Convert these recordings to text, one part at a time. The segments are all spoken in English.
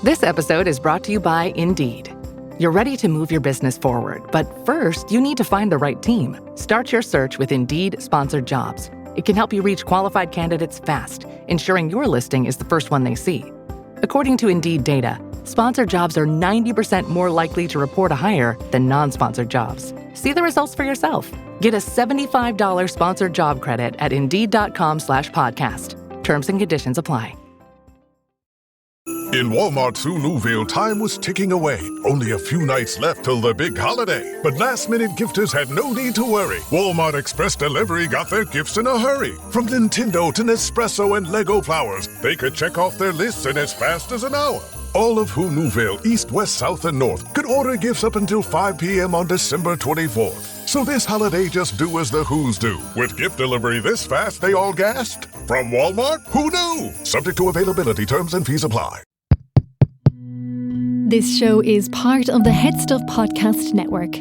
This episode is brought to you by Indeed. You're ready to move your business forward, but first, you need to find the right team. Start your search with Indeed Sponsored Jobs. It can help you reach qualified candidates fast, ensuring your listing is the first one they see. According to Indeed data, sponsored jobs are 90% more likely to report a hire than non-sponsored jobs. See the results for yourself. Get a $75 sponsored job credit at Indeed.com/podcast. Terms and conditions apply. In Walmart Sue Newville, time was ticking away. Only a few nights left till the big holiday. But last-minute gifters had no need to worry. Walmart Express Delivery got their gifts in a hurry. From Nintendo to Nespresso and Lego flowers, they could check off their lists in as fast as an hour. All of Who Newville, East, West, South, and North could order gifts up until 5 p.m. on December 24th. So this holiday, just do as the Who's do. With gift delivery this fast, they all gasped. From Walmart, who knew? Subject to availability, terms and fees apply. This show is part of the HeadStuff podcast network.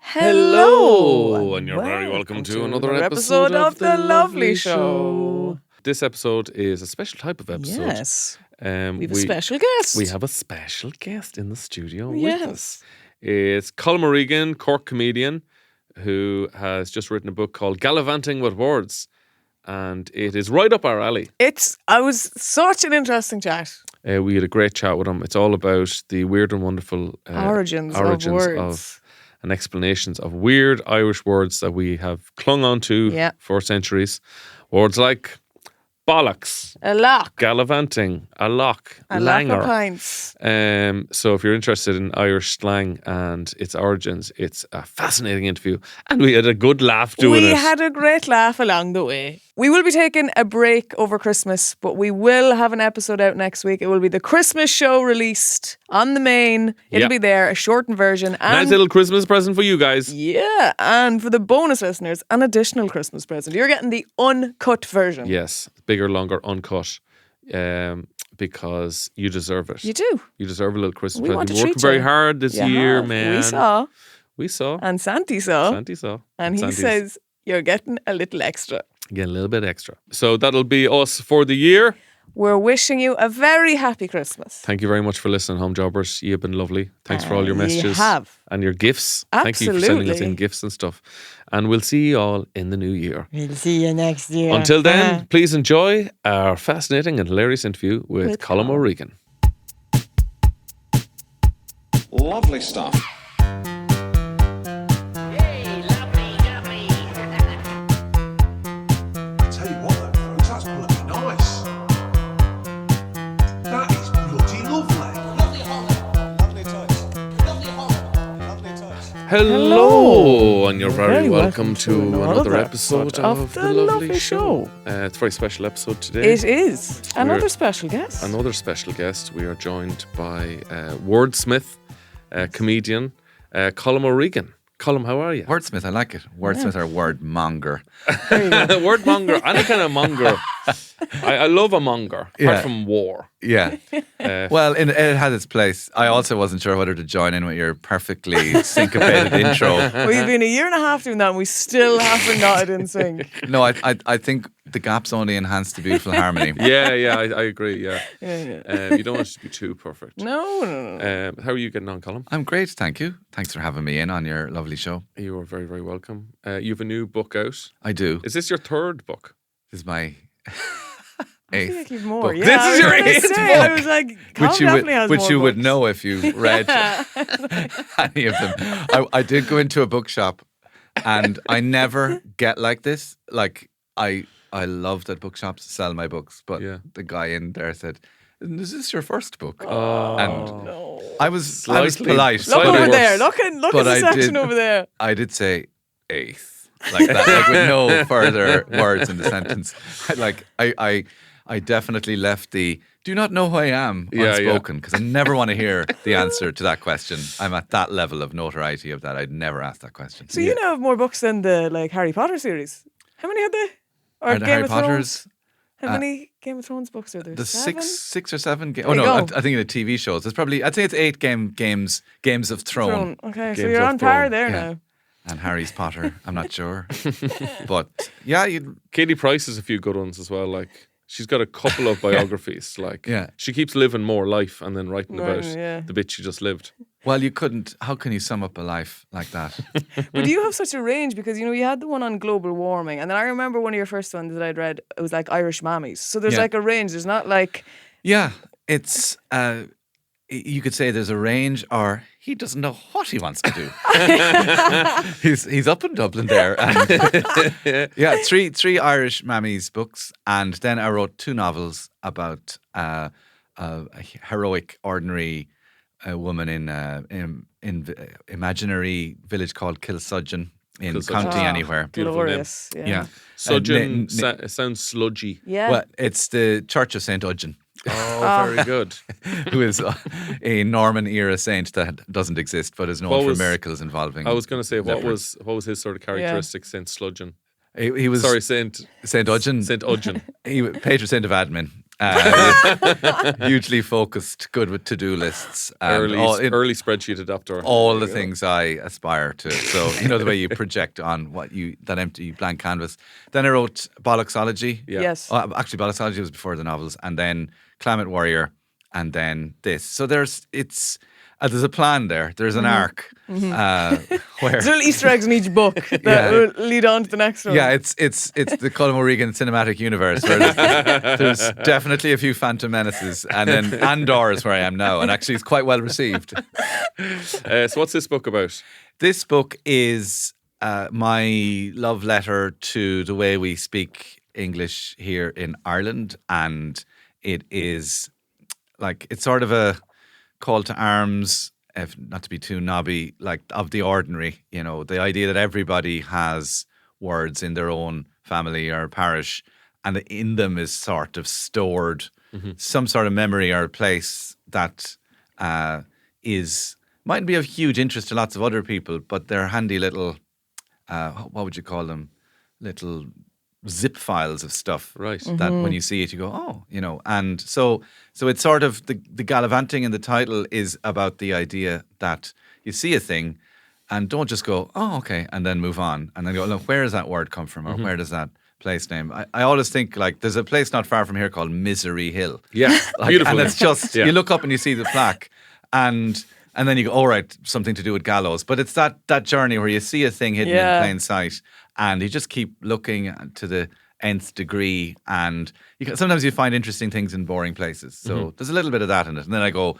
Hello, and you're very welcome to another episode of The Lovely Show. This episode is a special type of episode. Yes. We have a special guest. We have a special guest in the studio with us. It's Colm O'Regan, Cork comedian, who has just written a book called Gallivanting With Words. And it is right up our alley. I was such an interesting chat. We had a great chat with him. It's all about the weird and wonderful origins of words. And explanations of weird Irish words that we have clung on to for centuries. Words like bollocks, a lock, gallivanting, a lock, a langer. lock of pints. So if you're interested in Irish slang and its origins, it's a fascinating interview. And we had a good laugh doing it. We had a great laugh along the way. We will be taking a break over Christmas, but we will have an episode out next week. It will be the Christmas show released on the main. It'll be there, a shortened version. And nice little Christmas present for you guys. Yeah, and for the bonus listeners, an additional Christmas present. You're getting the uncut version. Yes, bigger, longer, uncut. Because you deserve it. You do. You deserve a little Christmas we present. Want to You worked very hard this year, man. We saw. We saw. And Santi saw. And he Santi's. says, you're getting a little extra. Get a little bit extra. So that'll be us for the year. We're wishing you a very happy Christmas. Thank you very much for listening, home jobbers. You've been lovely. Thanks for all your messages. You have. And your gifts. Absolutely. Thank you for sending us in gifts and stuff. And we'll see you all in the new year. We'll see you next year. Until then, please enjoy our fascinating and hilarious interview with Colm O'Regan. Lovely stuff. Hello, and you're very welcome to another episode of The Lovely Show. It's a very special episode today. It is. Another special guest. Another special guest. We are joined by wordsmith, comedian, Colm O'Regan. Colm, how are you? Wordsmith, I like it. Wordsmith or wordmonger. Wordmonger, any kind of monger. I love a monger, apart from war. Yeah. Well, it has its place. I also wasn't sure whether to join in with your perfectly syncopated intro. We've been a year and a half doing that and we still haven't got it in sync. No, I think the gaps only enhance the beautiful harmony. Yeah, I agree, yeah. You don't want it to be too perfect. No. How are you getting on, Colm? I'm great, thank you. Thanks for having me in on your lovely show. You are very, very welcome. You have a new book out. I do. Is this your third book? This is my I feel like you've more. Yeah, this is your eighth book. I was like, which you would know if you read any of them. I did go into a bookshop and I never get like this. Like I love that bookshops sell my books, but the guy in there said, "Is this your first book?" No. I was polite. Look over there. Look at the section over there. I did say eighth. Like that, like with no further words in the sentence. I definitely left the "do not know who I am" unspoken because I never want to hear the answer to that question. I'm at that level of notoriety of that. I'd never ask that question. So you now have more books than the Harry Potter series. How many had they? Or Game Harry of Potter's? Thrones? How many Game of Thrones books are there? The 7? six or seven. Oh no, I think in the TV shows. There's probably I'd say it's 8 games of Throne. Okay, so you're on par there now. And Harry's Potter, I'm not sure, but yeah, Katie Price has a few good ones as well. Like She's got a couple of biographies. Like, Yeah. she keeps living more life and then writing about yeah. the bit she just lived. Well, how can you sum up a life like that? But you have such a range because, you know, you had the one on global warming. And then I remember one of your first ones that I'd read, it was like Irish mammies. So there's like a range. There's not like... Yeah, it's... you could say there's a range, or he doesn't know what he wants to do. he's up in Dublin there. And yeah, three Irish mammies books. And then I wrote 2 novels about a heroic, ordinary... a woman in imaginary village called Kilsudgeon in County Anywhere. Glorious. Yeah. Sudgeon sounds sludgy. Yeah. Well, it's the Church of St. Udgeon, Oh, very good. who is a Norman era saint that doesn't exist but is known for miracles involving. I was going to say, what leopards. was his sort of characteristic, Saint Sludgeon? He was Saint Udgeon. Saint Udgeon. He patron saint of admin. Hugely focused, good with to-do lists. And early spreadsheet adapter. All the things I aspire to. So, you know, the way you project on that empty blank canvas. Then I wrote Bollocksology. Yeah. Yes. Actually, Bollocksology was before the novels. And then Climate Warrior. And then this. So there's a plan there. There's an arc where There's little Easter eggs in each book that will lead on to the next one. yeah, it's the Colm O'Regan cinematic universe where there's definitely a few Phantom Menaces, and then Andor is where I am now, and actually it's quite well received. So what's this book about? This book is my love letter to the way we speak English here in Ireland, and it is like it's sort of a call to arms, if not to be too knobby, like of the ordinary, you know, the idea that everybody has words in their own family or parish, and in them is sort of stored some sort of memory or place that might be of huge interest to lots of other people, but they're handy little, what would you call them? Little zip files of stuff, Right. That when you see it, you go, oh, you know. And so it's sort of the gallivanting in the title is about the idea that you see a thing and don't just go, oh, okay, and then move on, and then go, look, where does that word come from, or where does that place name? I always think like there's a place not far from here called Misery Hill. Yeah, beautiful. And it's just you look up and you see the plaque, and then you go, all right, something to do with gallows. But it's that journey where you see a thing hidden in plain sight, and you just keep looking to the nth degree, and sometimes you find interesting things in boring places. So there's a little bit of that in it. And then I go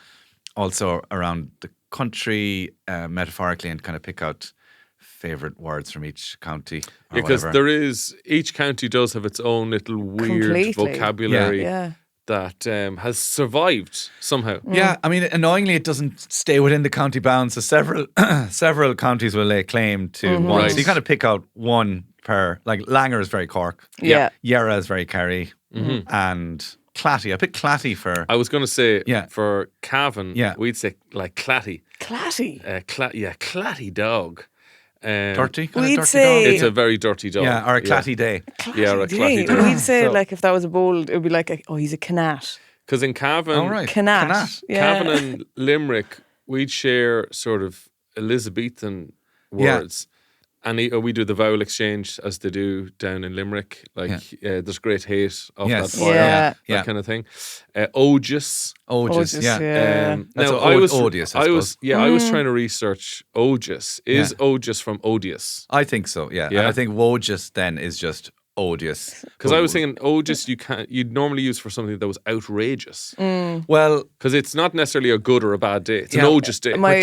also around the country metaphorically and kind of pick out favourite words from each county. Because each county does have its own little weird vocabulary. That has survived somehow. Yeah, I mean, annoyingly, it doesn't stay within the county bounds. So several counties will lay claim to one. Right. So you kind of pick out one per. Like Langer is very Cork. Yeah. Yarra is very Kerry, and Clatty. I picked Clatty for. I was going to say for Cavan, we'd say like Clatty. Clatty. Clatty dog. Dirty? We'd dirty say- dog? It's a very dirty dog. Yeah, or a Clatty day. Yeah, or a Clatty day. We'd say like if that was a bold, it would be like, he's a canat. Because in Cavan, Oh, right. Canat. Yeah. Cavan and Limerick, we'd share sort of Elizabethan words. And we do the vowel exchange as they do down in Limerick. Like, there's great hate of that fire, that kind of thing. Odious. Odious, yeah. Now, odious, I suppose. I was trying to research odious. Is odious from odious? I think so, yeah. And I think wodious then is just odious. Because I was thinking odious you'd normally use for something that was outrageous. Well, because it's not necessarily a good or a bad day. It's an odious day. My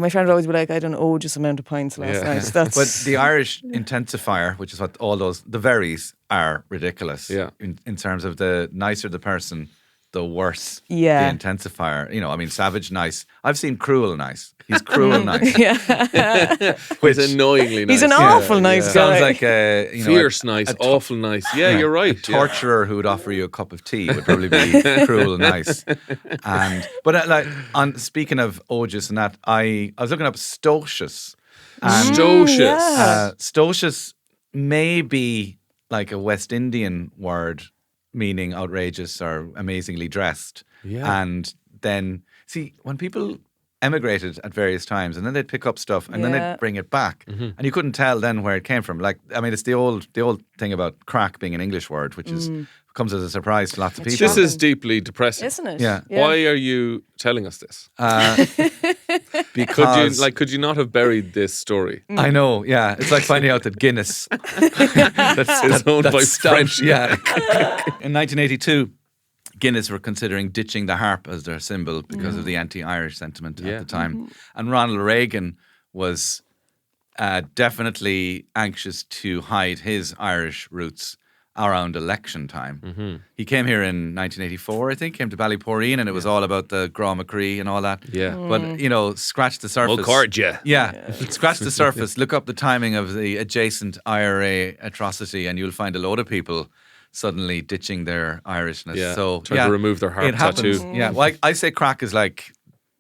friend would always be like, I had an odious amount of pints last night. That's... But the Irish intensifier, which is what the veries are ridiculous. Yeah. In terms of the nicer the person, the worse the intensifier. You know, I mean, savage nice. I've seen cruel nice. He's cruel nice. Which is annoyingly nice. He's an awful nice guy. Sounds like fierce nice, awful nice. Yeah, you're right. A torturer who would offer you a cup of tea would probably be cruel and nice. But speaking of odious and that, I was looking up stocious. Stocious may be like a West Indian word meaning outrageous or amazingly dressed. Yeah. And then, see, when people emigrated at various times and then they'd pick up stuff and then they'd bring it back. And you couldn't tell then where it came from. Like, I mean, it's the old thing about crack being an English word, which is comes as a surprise to lots of people. This is deeply depressing. Isn't it? Yeah. Why are you telling us this? Because Could you not have buried this story? I know, yeah. It's like finding out that Guinness that's owned by stout, French. Yeah. In 1982, Guinness were considering ditching the harp as their symbol because of the anti-Irish sentiment at the time. And Ronald Reagan was definitely anxious to hide his Irish roots around election time. He came here in 1984, I think, came to Ballyporeen, and it was all about the Grá McCree and all that. Yeah. But, scratch the surface. Yeah. Scratch the surface, look up the timing of the adjacent IRA atrocity, and you'll find a load of people suddenly ditching their Irishness. Yeah. So, Trying to remove their harp it happens. tattoo. Yeah. Well, I say crack is like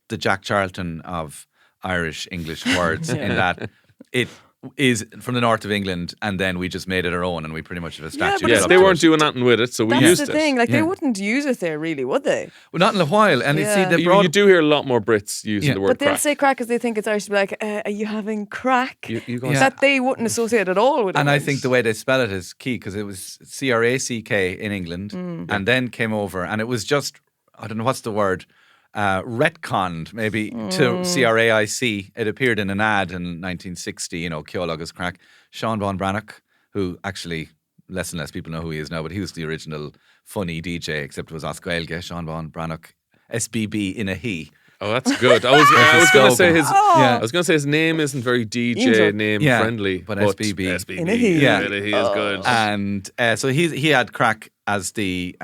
the Jack Charlton of Irish English words in that it is from the north of England, and then we just made it our own, and we pretty much have a statue. but Yes, it's they not- weren't doing nothing with it, so we That's used the it. thing. Like, they wouldn't use it there, really, would they? Well, not in a while. And you see, they You, brought you do hear a lot more Brits using the word But they'll crack. say crack because they think it's Irish to be like, are you having crack? You guys- That they wouldn't associate at all with it. And I think the way they spell it is key because it was CRACK in England and then came over, and it was just, I don't know what's the word, retconned maybe to CRAIC. It appeared in an ad in 1960, Ceol crack. Sean Bon Brannock, who actually less and less people know who he is now, but he was the original funny DJ, except it was Oscailge, Sean Bon Brannock, SBB in a he. Oh, that's good. I was going to say his. Yeah. I was going to say his name isn't very DJ name Yeah, friendly, but SBB. SBB. In a he. Yeah. He is good. And so he had crack as the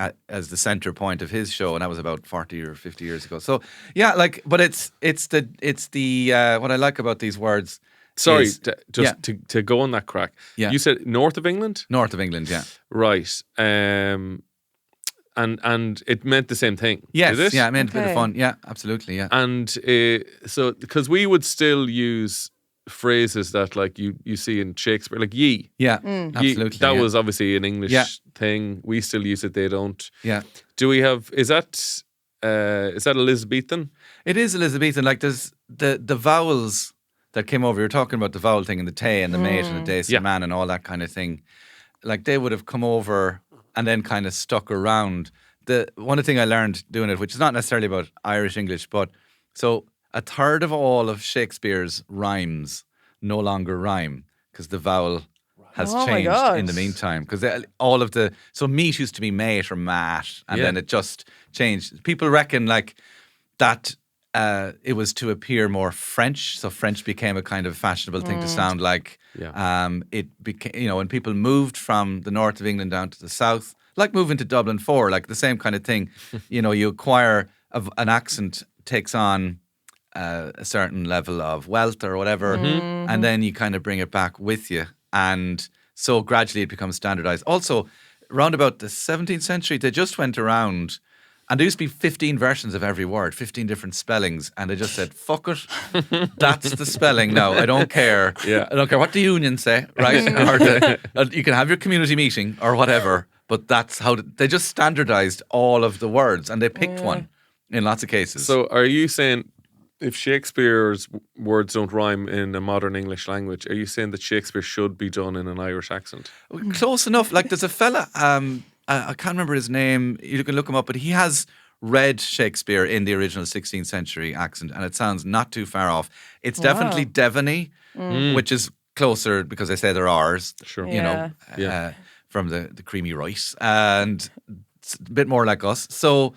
center point of his show, and that was about 40 or 50 years ago. So yeah, but it's the what I like about these words. Sorry, is- to go on that crack. Yeah. You said north of England, north of England, yeah. right? And it meant the same thing. Yes, did it? yeah, it meant a bit of Okay. fun. Yeah, absolutely, yeah. And so because we would still use phrases that like you see in Shakespeare, like ye. Yeah, Ye, absolutely. that yeah. was obviously an English Yeah. thing. We still use it. They don't. Yeah. Do we have? Is that Elizabethan? It is Elizabethan. Like there's the vowels that came over. You're talking about the vowel thing and the te and the mate and the dace Yeah. man and all that kind of thing. Like they would have come over and then kind of stuck around. The one thing I learned doing it, which is not necessarily about Irish English, but so a third of all of Shakespeare's rhymes no longer rhyme because the vowel has Oh my changed God. in the meantime. Because all of so meat used to be mate or mat, and Yeah. then it just changed. People reckon like that it was to appear more French, so French became a kind of fashionable thing to sound like. Yeah. It became, when people moved from the north of England down to the south, like moving to Dublin 4, like the same kind of thing. You acquire an accent takes on a certain level of wealth or whatever, and then you kind of bring it back with you. And so gradually it becomes standardized. Also, around about the 17th century, they just went around and there used to be 15 versions of every word, 15 different spellings. And they just said, fuck it. That's the spelling now. I don't care. Yeah. I don't care what the union say, right? Or you can have your community meeting or whatever. But that's how they just standardized all of the words and they picked one in lots of cases. So are you saying if Shakespeare's words don't rhyme in a modern English language, are you saying that Shakespeare should be done in an Irish accent? Close enough. Like there's a fella, I can't remember his name. You can look him up, but he has read Shakespeare in the original 16th century accent, and it sounds not too far off. It's definitely Devony, which is closer because they say they're ours. Sure. You know, from the creamy rice, and it's a bit more like us. So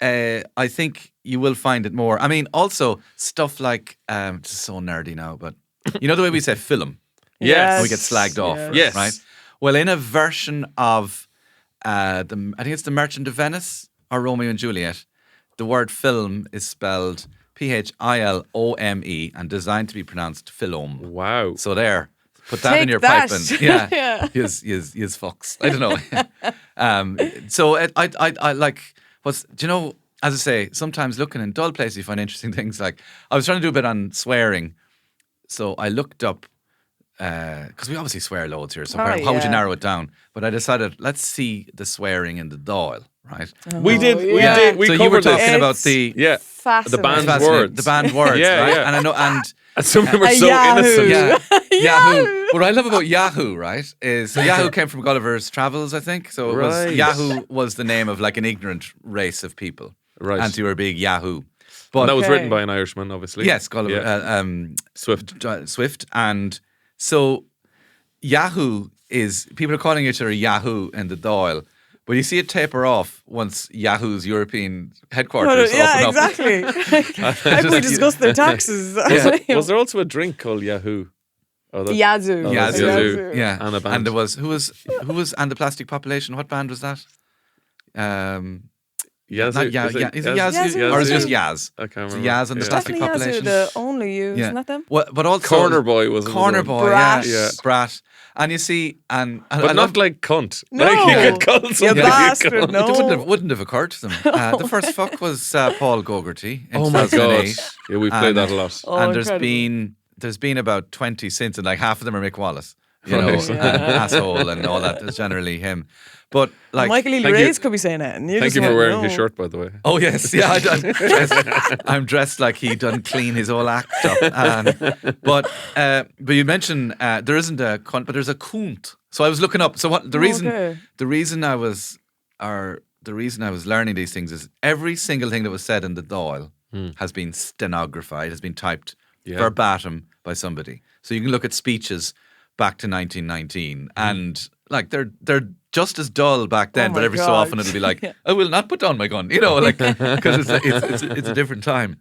I think you will find it more. I mean, also stuff like it's so nerdy now, but you know the way we say film. Yes. We get slagged off. for it, Yes. Right. Well, in a version of I think it's The Merchant of Venice or Romeo and Juliet, the word film is spelled Philome and designed to be pronounced film. Wow. So there, put that in Take your that. piping. Yeah. Yes, fucks. I don't know. So I like do you know, as I say, sometimes looking in dull places you find interesting things. Like I was trying to do a bit on swearing. So I looked up because we obviously swear loads here, so how would you narrow it down? But I decided, let's see the swearing in the Dáil, right? We did. So you were covered talking this. about the Yeah. Fascinating. The banned fascinating. words. The banned words, Yeah, right? yeah. And I know, and And some of them are so Yahoo. innocent. Yeah, Yahoo. What I love about Yahoo, right, is so Yahoo came from Gulliver's Travels, I think. So it was Right. Yahoo was the name of like an ignorant race of people. Right. And so you were a big Yahoo. And that was Okay. written by an Irishman, obviously. Yes, Gulliver. Yeah. Swift. Swift. And so Yahoo is, people are calling each other Yahoo in the Dáil, but you see it taper off once Yahoo's European headquarters Yeah, open up. exactly. How can we discuss their taxes? Was there also a drink called Yahoo? Oh, Yazoo. Yazoo. Yeah, And a band. And there was who was and the Plastic Population. What band was that? Yazoo. Not Ya- Is it Ya- is it Yazoo? Yazoo? Or is it just Yazoo. Yaz? I can't It's remember. Yaz and the Yeah. Plastic Definitely Population. Yazoo, the only use, Yeah. not them. Well, but also Corner Boy was another Corner one. Boy, Brat. yeah, Brat. And you see, and I But love not like cunt. No. Like you could call You somebody bastard, cunt. no. It wouldn't have occurred to them. The first fuck was Paul Gaugerty in Oh my god. 2008. Yeah, we played that a lot. Oh, And incredible. there's been about 20 since, and like half of them are Mick Wallace, you know, Right. and asshole and all that. It's generally him. But like, Michael Ely Thank you. Reyes could be saying that. And Thank you for wearing his shirt, by the way. oh yes, yeah, I'm dressed like he done clean his whole act up. But you mentioned there isn't a cunt, but there's a coont. So I was looking up. So what the reason Okay. the reason I was learning these things is every single thing that was said in the Dáil has been stenographed, has been typed verbatim by somebody. So you can look at speeches back to 1919, and like they're just as dull back then, Oh but my every so God. often it'll be like, I will not put down my gun, you know, like because it's a different time.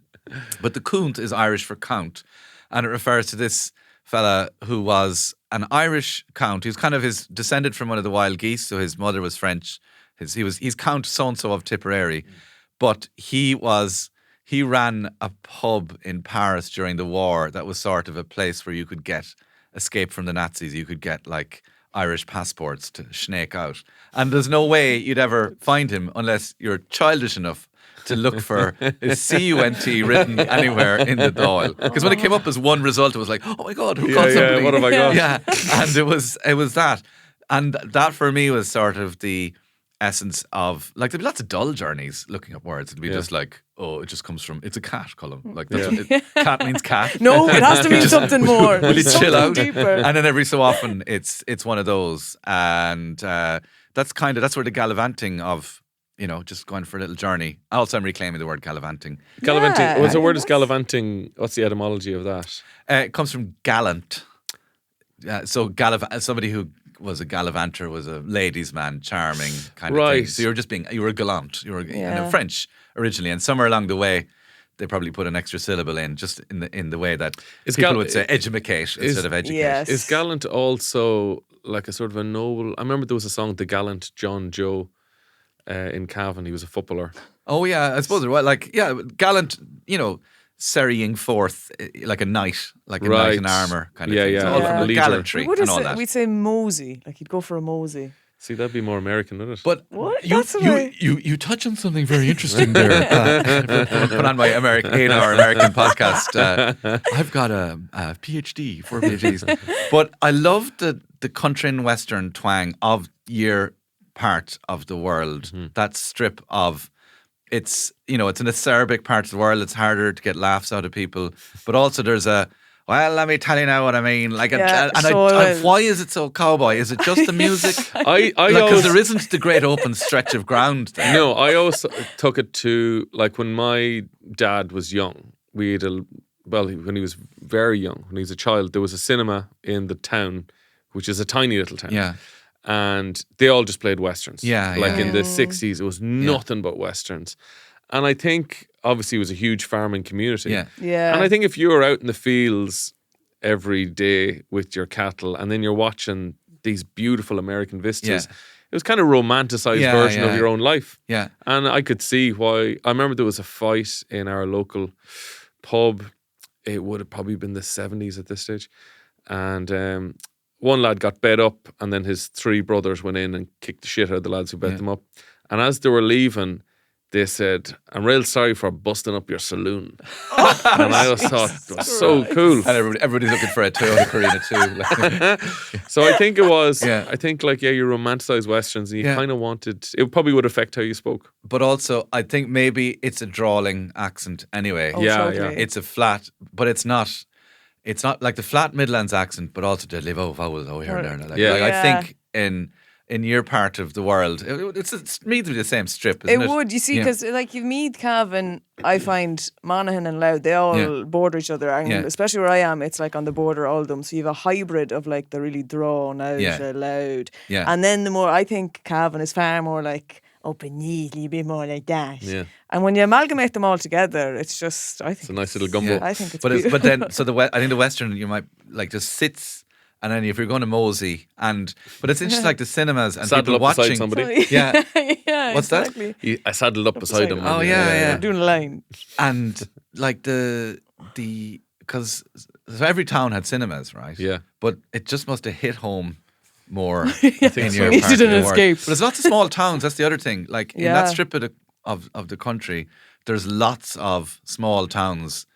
But the coont is Irish for count, and it refers to this fella who was an Irish count. He was kind of descended from one of the wild geese, so his mother was French. He's Count so and so of Tipperary, but he ran a pub in Paris during the war that was sort of a place where you could get escape from the Nazis. You could get like Irish passports to snake out, and there's no way you'd ever find him unless you're childish enough to look for his CUNT written anywhere in the Dáil. Because when it came up as one result, it was like, oh my God, who called somebody? what have I got? Yeah, and it was that, and that for me was sort of the essence of like there'd be lots of dull journeys looking up words. It'd be just like, oh, it just comes from it's a cat column. Like that's what cat means cat. No, it has to mean something more. Will you chill Something out? deeper. And then every so often it's one of those, and that's where the gallivanting of, you know, just going for a little journey. Also, I'm reclaiming the word gallivanting. Gallivanting. Yeah. What's the word is gallivanting? What's the etymology of that? It comes from gallant. So somebody who was a gallivanter was a ladies' man, charming kind of thing. Right. So you were gallant. You were Yeah. French originally, and somewhere along the way, they probably put an extra syllable in, just in the way that people would say edumacate instead of educate. Yes. Is gallant also like a sort of a noble? I remember there was a song, The Gallant John Joe, in Cavan. He was a footballer. Oh yeah, I suppose. Well, like gallant, you know, serrying forth like a knight, like a knight in armour kind of Yeah, thing. yeah. It's all Yeah. from the Leader. gallantry and all that. We'd say mosey. Like he'd go for a mosey. See, that'd be more American, wouldn't it? But What? you That's the way- you touch on something very interesting there. Put on my 8-hour American podcast. I've got a PhD, 4 PhDs. But I love the country and western twang of your part of the world. That strip of it's an acerbic part of the world. It's harder to get laughs out of people. But also there's well, let me tell you now what I mean. Like, why is it so cowboy? Is it just the music? I Because always, there isn't the great open stretch of ground there. no, I always took it to like when my dad was young. We had when he was very young, when he was a child, there was a cinema in the town, which is a tiny little town. Yeah. And they all just played westerns. Yeah, like yeah. in the 60s, it was nothing but westerns. And I think obviously it was a huge farming community. Yeah. Yeah. And I think if you were out in the fields every day with your cattle and then you're watching these beautiful American vistas, it was kind of a romanticized version of your own life. Yeah. And I could see why. I remember there was a fight in our local pub. It would have probably been the 70s at this stage. And one lad got bet up and then his 3 brothers went in and kicked the shit out of the lads who bet them up. And as they were leaving, they said, I'm real sorry for busting up your saloon. And I just thought it was so cool. And everybody's looking for a Toyota Carina too. So I think it was, Yeah. I think like, you romanticize Westerns and you Yeah. kind of wanted, it probably would affect how you spoke. But also, I think maybe it's a drawling accent anyway. Oh, Yeah, totally. yeah. It's a flat, but it's not. it's not like the flat Midlands accent, but also deadly vowels over here and there. Like, Yeah. like I think in your part of the world, it's meant to be the same strip, isn't it? It would, you see, because like you Meath, Cavan, I find Monaghan and Louth, they all border each other, and especially where I am, it's like on the border, all of them. So you have a hybrid of like the really drawn out, loud, and then the more I think Cavan is far more like up and neatly, a bit more like that. Yeah. And when you amalgamate them all together, it's just I think It's a nice little gumbo. I think it's but beautiful. but then I think the Western you might like just sits. And then if you're going to Mosey, but it's interesting like the cinemas and Saddle people up beside watching somebody. Yeah. yeah, What's exactly. that? I saddled up beside him. Oh, yeah. We're doing a line. And like because every town had cinemas, right? Yeah. But it just must have hit home more in so. your You part of didn't the world. escape. But there's lots of small towns. That's the other thing. Like in that strip of the country, there's lots of small towns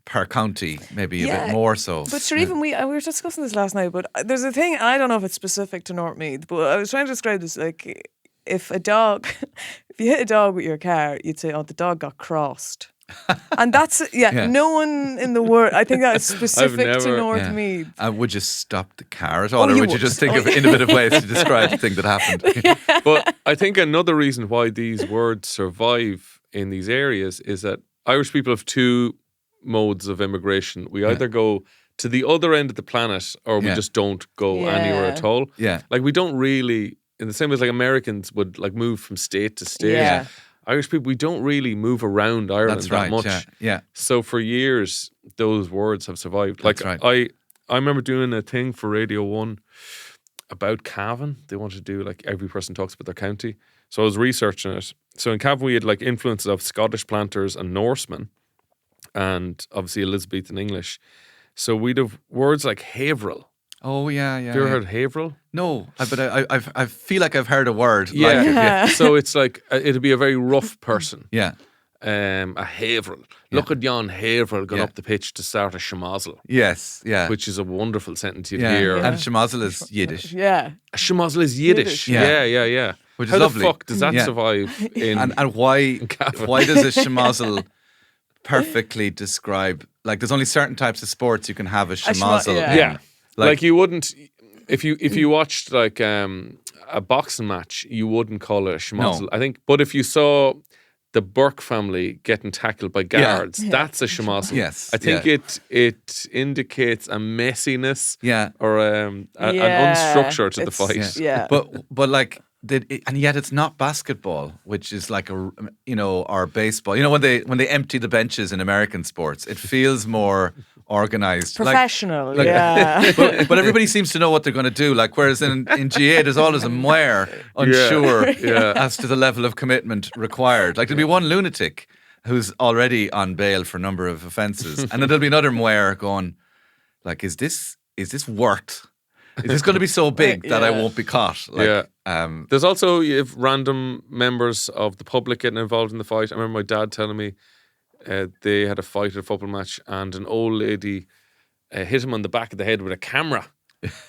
per county, maybe a bit more so. But sure, even we were discussing this last night, but there's a thing, and I don't know if it's specific to North Meath, but I was trying to describe this, like, if you hit a dog with your car, you'd say, oh, the dog got crossed. And that's, no one in the world, I think that's specific to North Meath. Would you stop the car at all, or you would you would. just think of innovative ways to describe the thing that happened? But I think another reason why these words survive in these areas is that Irish people have two modes of immigration. We either go to the other end of the planet or we just don't go anywhere at all. Yeah. Like we don't really, in the same way as like Americans would like move from state to state. Yeah. Irish people, we don't really move around Ireland that much. Yeah. So for years, those words have survived. That's like right. I remember doing a thing for Radio 1 about Cavan. They wanted to do like every person talks about their county. So I was researching it. So in Cavan we had like influences of Scottish planters and Norsemen, and obviously Elizabethan English. So we'd have words like Haverhill. Oh yeah. Have you ever heard Haverhill? No, but I feel like I've heard a word Yeah. like it. Yeah. So it's like it'd be a very rough person. Yeah. A Haverhill. Look at yon Haverhill going up the pitch to start a schmozzle. Yes. Yeah. Which is a wonderful sentence you'd hear. And schmozzle is Yiddish. Yeah. A schmozzle is Yiddish. Yeah. Which is How lovely. the fuck does that survive in and why does a schmozzle perfectly describe, like there's only certain types of sports you can have a schmozzle. Yeah. Like you wouldn't if you watched like a boxing match, you wouldn't call it a schmozzle. No. I think, but if you saw the Burke family getting tackled by guards, that's a schmozzle. Yes. I think it indicates a messiness or an unstructure to the fight. Yeah. But like and yet it's not basketball, which is like or baseball. You know when they empty the benches in American sports, it feels more organized, professional. Like, yeah. but everybody seems to know what they're going to do. Like whereas in GA, there's always a moire unsure as to the level of commitment required. Like there'll be one lunatic who's already on bail for a number of offences, and then there'll be another moire going, like, is this worth? Is this going to be so big that I won't be caught? Like, there's also you have random members of the public getting involved in the fight. I remember my dad telling me they had a fight at a football match and an old lady hit him on the back of the head with a camera.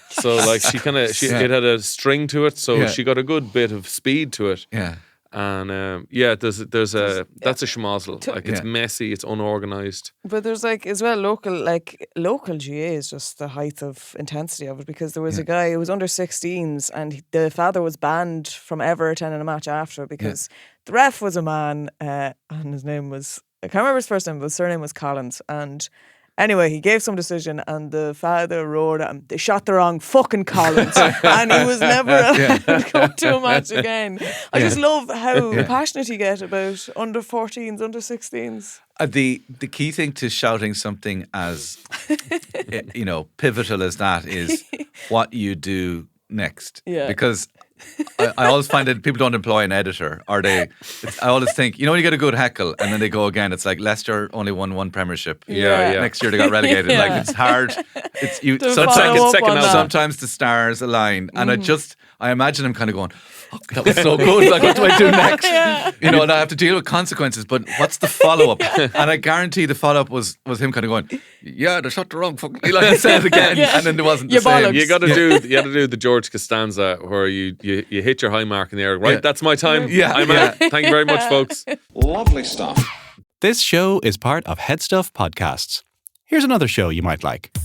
So like it had a string to it, so she got a good bit of speed to it. Yeah. And that's a schmozzle. Like it's messy, it's unorganized. But there's like as well local GA is just the height of intensity of it, because there was a guy who was under 16s and the father was banned from ever attending a match after because the ref was a man and his name was, I can't remember his first name, but his surname was Collins, and anyway, he gave some decision and the father roared at him, they shot the wrong fucking Collins. And he was never allowed to come to a match again. I just love how passionate you get about under 14s, under 16s. The key thing to shouting something as, pivotal as that is what you do next. Yeah. Because I always find that people don't employ an editor, I always think, when you get a good heckle and then they go again, it's like Leicester only won one premiership. Yeah. Next year they got relegated. Like it's hard. It's you. Sometimes the stars align, and I imagine him kind of going, oh, that was so good. Like, what do I do next? And I have to deal with consequences. But what's the follow up? And I guarantee the follow up was him kind of going, yeah, they shot the wrong fucking. Like I said again, and then there wasn't the same. You got to do the George Costanza where you hit your high mark in the air. Right, that's my time. I'm out. Thank you very much, folks. Lovely stuff. This show is part of HeadStuff Podcasts. Here's another show you might like.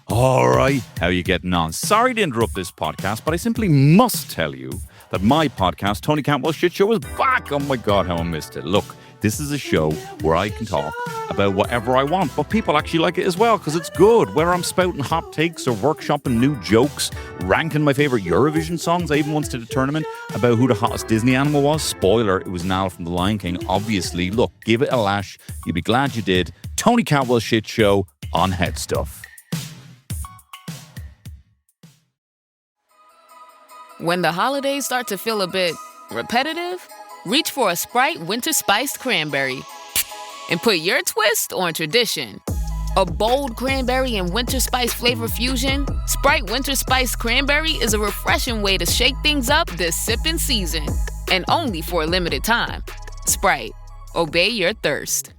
All right, how you getting on? Sorry to interrupt this podcast, but I simply must tell you that my podcast, Tony Cantwell's Shit Show, is back. Oh my God, how I missed it. Look, this is a show where I can talk about whatever I want, but people actually like it as well because it's good. Whether I'm spouting hot takes or workshopping new jokes, ranking my favourite Eurovision songs. I even once did a tournament about who the hottest Disney animal was. Spoiler, it was Nala from The Lion King, obviously. Look, give it a lash. You'll be glad you did. Tony Cantwell's Shit Show on HeadStuff. When the holidays start to feel a bit repetitive, reach for a Sprite Winter Spiced Cranberry and put your twist on tradition. A bold cranberry and winter spice flavor fusion, Sprite Winter Spiced Cranberry is a refreshing way to shake things up this sipping season. And only for a limited time. Sprite. Obey your thirst.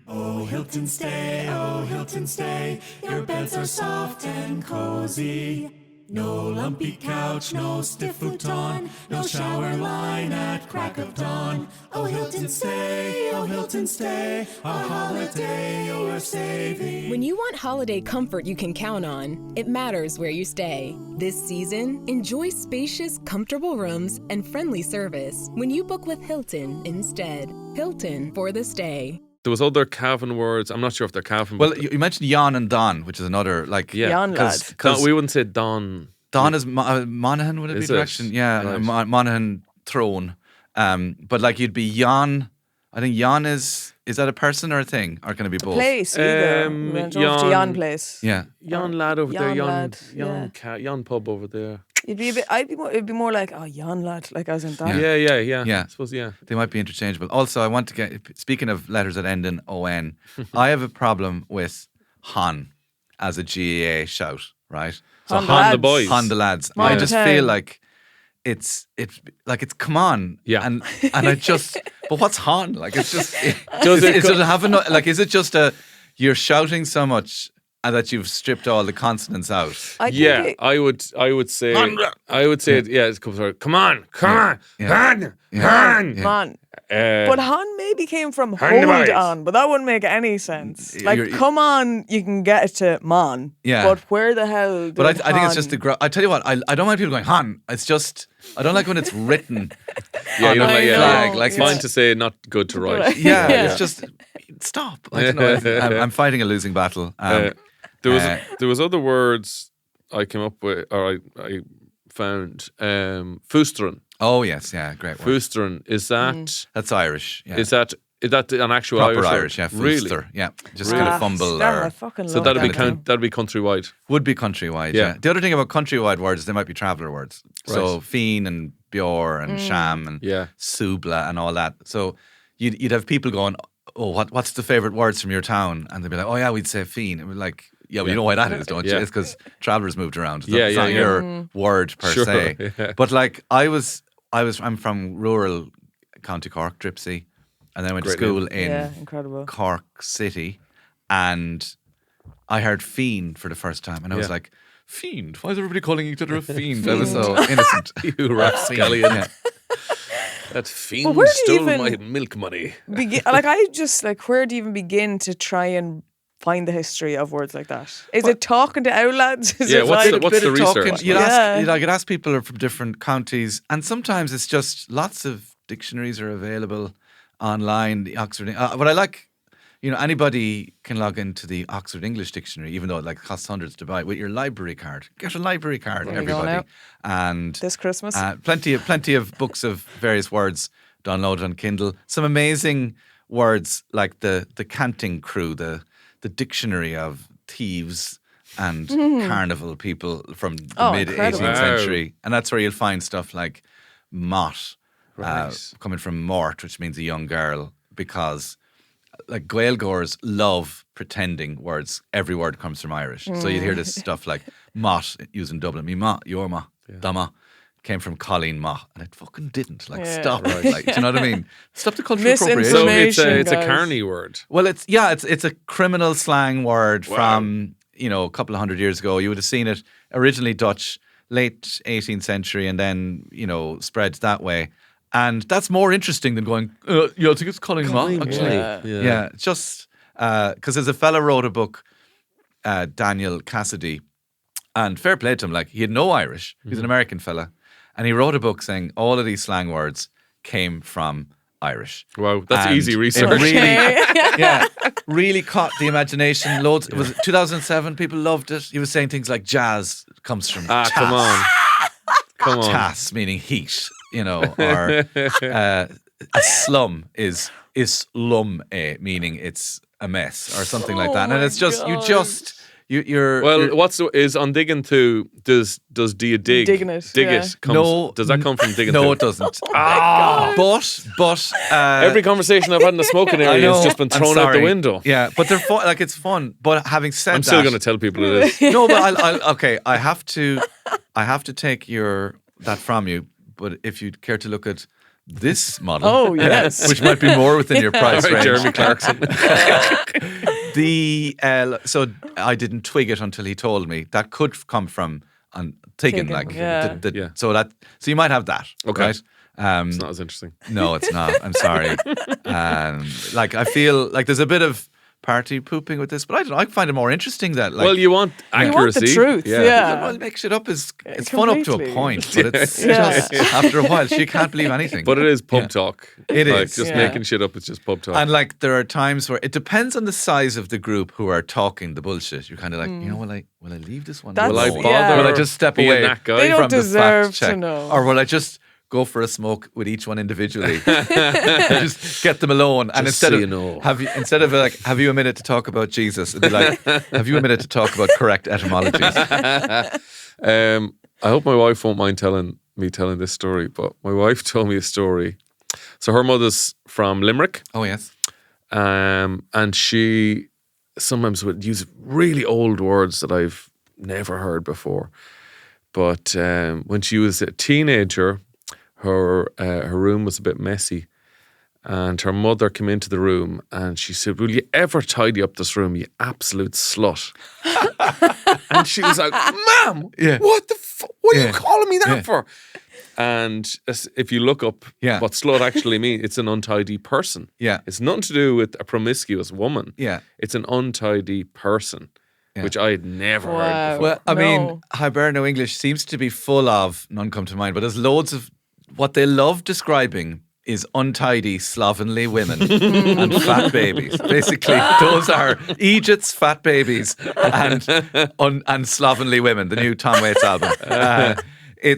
Oh, Hilton stay. Your beds are soft and cozy. No lumpy couch, no stiff futon, no shower line at crack of dawn. Oh, Hilton stay, our holiday you're saving. When you want holiday comfort you can count on, it matters where you stay. This season, enjoy spacious, comfortable rooms and friendly service when you book with Hilton instead. Hilton for the stay. There was other Cavan words. I'm not sure if they're Cavan. Well, you mentioned Jan and Don, which is another, like... Yeah. Jan lad. We wouldn't say Don. Don is Monaghan, would it be direction? Yeah, right. Monaghan throne. But like you'd be Jan... I think Jan is that a person or a thing? Or can it be both? Place, either. We went over to Jan place. Yeah. Jan lad over there. Jan Jan pub over there. It'd be more like, oh, Jan lad, like as in that. Yeah. I suppose, yeah. They might be interchangeable. Also, I want to get, speaking of letters that end in O-N, I have a problem with Han as a GAA shout, right? So Han the boys. Han the lads. I just feel like it's come on. Yeah. And I just, but what's Han? Like, it's just, does it have enough, like, is it just you're shouting so much and that you've stripped all the consonants out? I would say it comes out. Come on, Han. But Han maybe came from hold on, but that wouldn't make any sense. Like, come on, you can get it to man. Yeah. But where the hell did But I think it's just I tell you what, I don't mind people going Han. It's just, I don't like when it's written on a flag. Like, it's fine to say, not good to write. Yeah, it's just, stop. I don't know. I'm fighting a losing battle. There was other words I came up with, or I found. Fustran. Oh yes, yeah, great word. Fustran, is that that's Irish? Yeah. Is that an actual proper Irish? Yeah, really? Yeah, just kind of fumble. So that'd be countrywide. Would be countrywide. Yeah. The other thing about countrywide words is they might be traveller words. Right. So fiend and bior and sham and subla and all that. So you'd have people going, oh, what's the favourite words from your town? And they'd be like, oh yeah, we'd say fiend. And we're like, yeah, well, you know why that is, don't you? It's because travellers moved around. It's not your word per se. Yeah. But like I'm from rural County Cork, Dripsey, and then I went to school in Cork City, and I heard fiend for the first time, and I was like, fiend? Why is everybody calling each other a fiend? I was so innocent. You rapscallion. Yeah. That fiend stole my milk money. Where do you even begin to try and find the history of words like that? Is it talking to our lads? What's the research? You'd ask people from different counties, and sometimes it's just lots of dictionaries are available online. The Oxford, but I like, anybody can log into the Oxford English Dictionary, even though it costs hundreds to buy, with your library card. Get a library card, everybody. And this Christmas, plenty of books of various words downloaded on Kindle. Some amazing words like the canting crew, the dictionary of thieves and carnival people from the mid-18th century. And that's where you'll find stuff like mott, coming from mort, which means a young girl, because like Gaelgors love pretending words. Every word comes from Irish. So you'd hear this stuff like mott, used in Dublin. Me ma, your ma, dama. Came from Colleen Ma, and it fucking didn't. Stop. Right. Like, do you know what I mean? Stop the cultural appropriation. So it's a carny word. Well, it's a criminal slang word from a couple of hundred years ago. You would have seen it originally Dutch, late 18th century, and then spread that way. And that's more interesting than going, I think it's Colin Mott, actually. Yeah. Just because there's a fella wrote a book, Daniel Cassidy, and fair play to him, like he had no Irish. He's an American fella. And he wrote a book saying all of these slang words came from Irish. Wow, that's And easy research. It really caught the imagination. Loads. It was 2007. People loved it. He was saying things like jazz comes from tas. Come on. Tas meaning heat, or a slum is slum meaning it's a mess or something like that. And it's just you're is on digging to does do you dig? Digging it. Dig it. Does that come from digging? No, to? it doesn't. But every conversation I've had in the smoking area has just been thrown out the window. Yeah, but they're fun. Like it's fun. But having said that, I'm still going to tell people it is. No, but I have to take that from you. But if you'd care to look at this model, oh yes, which might be more within your price range, Jeremy Clarkson. So I didn't twig it until he told me that could come from Tiggin, so you might have that. Okay. Right? It's not as interesting. No, it's not. I'm sorry. I feel like there's a bit of party pooping with this, but I don't know. I find it more interesting that you want accuracy. You want the truth. Yeah. Well, make shit up it's fun up to a point, but it's just after a while she can't believe anything. But it is pub talk. It is just making shit up. It's just pub talk. And there are times where it depends on the size of the group who are talking the bullshit. You're kind of like, will I leave this one? Will I bother? Will I just step away that guy? They don't from the deserve fact check, to know. or will I just go for a smoke with each one individually and just get them alone? And instead of have you a minute to talk about Jesus, it'd be like, have you a minute to talk about correct etymologies? I hope my wife won't mind telling this story, but my wife told me a story. So her mother's from Limerick. Oh yes. And she sometimes would use really old words that I've never heard before. But when she was a teenager, her room was a bit messy, and her mother came into the room and she said, "Will you ever tidy up this room, you absolute slut?" And she was like, "Ma'am, what the what are you calling me that for?" And if you look up what slut actually means, it's an untidy person. Yeah, it's nothing to do with a promiscuous woman. Yeah, it's an untidy person. Which I had never heard before. Well, I mean, Hiberno English seems to be full of, none come to mind, but there's loads of, what they love describing is untidy, slovenly women and fat babies. Basically, those are Egypt's fat babies and slovenly women, the new Tom Waits album. They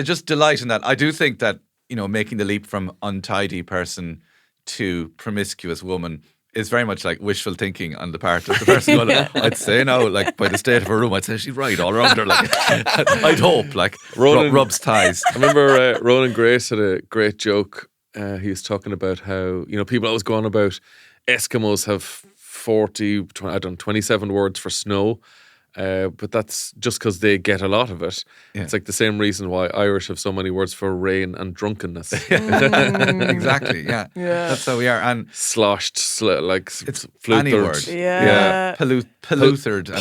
just delight in that. I do think that, making the leap from untidy person to promiscuous woman is very much like wishful thinking on the part of the person going, I'd say now, like by the state of her room, I'd say she's right all around her. Like, I'd hope, like, rubs ties. I remember Ronan Grace had a great joke. He was talking about how, people always go on about Eskimos have 27 words for snow. But that's just because they get a lot of it. Yeah. It's like the same reason why Irish have so many words for rain and drunkenness. Exactly, yeah. That's how we are. And sloshed, it's any word. Yeah. Polluthered.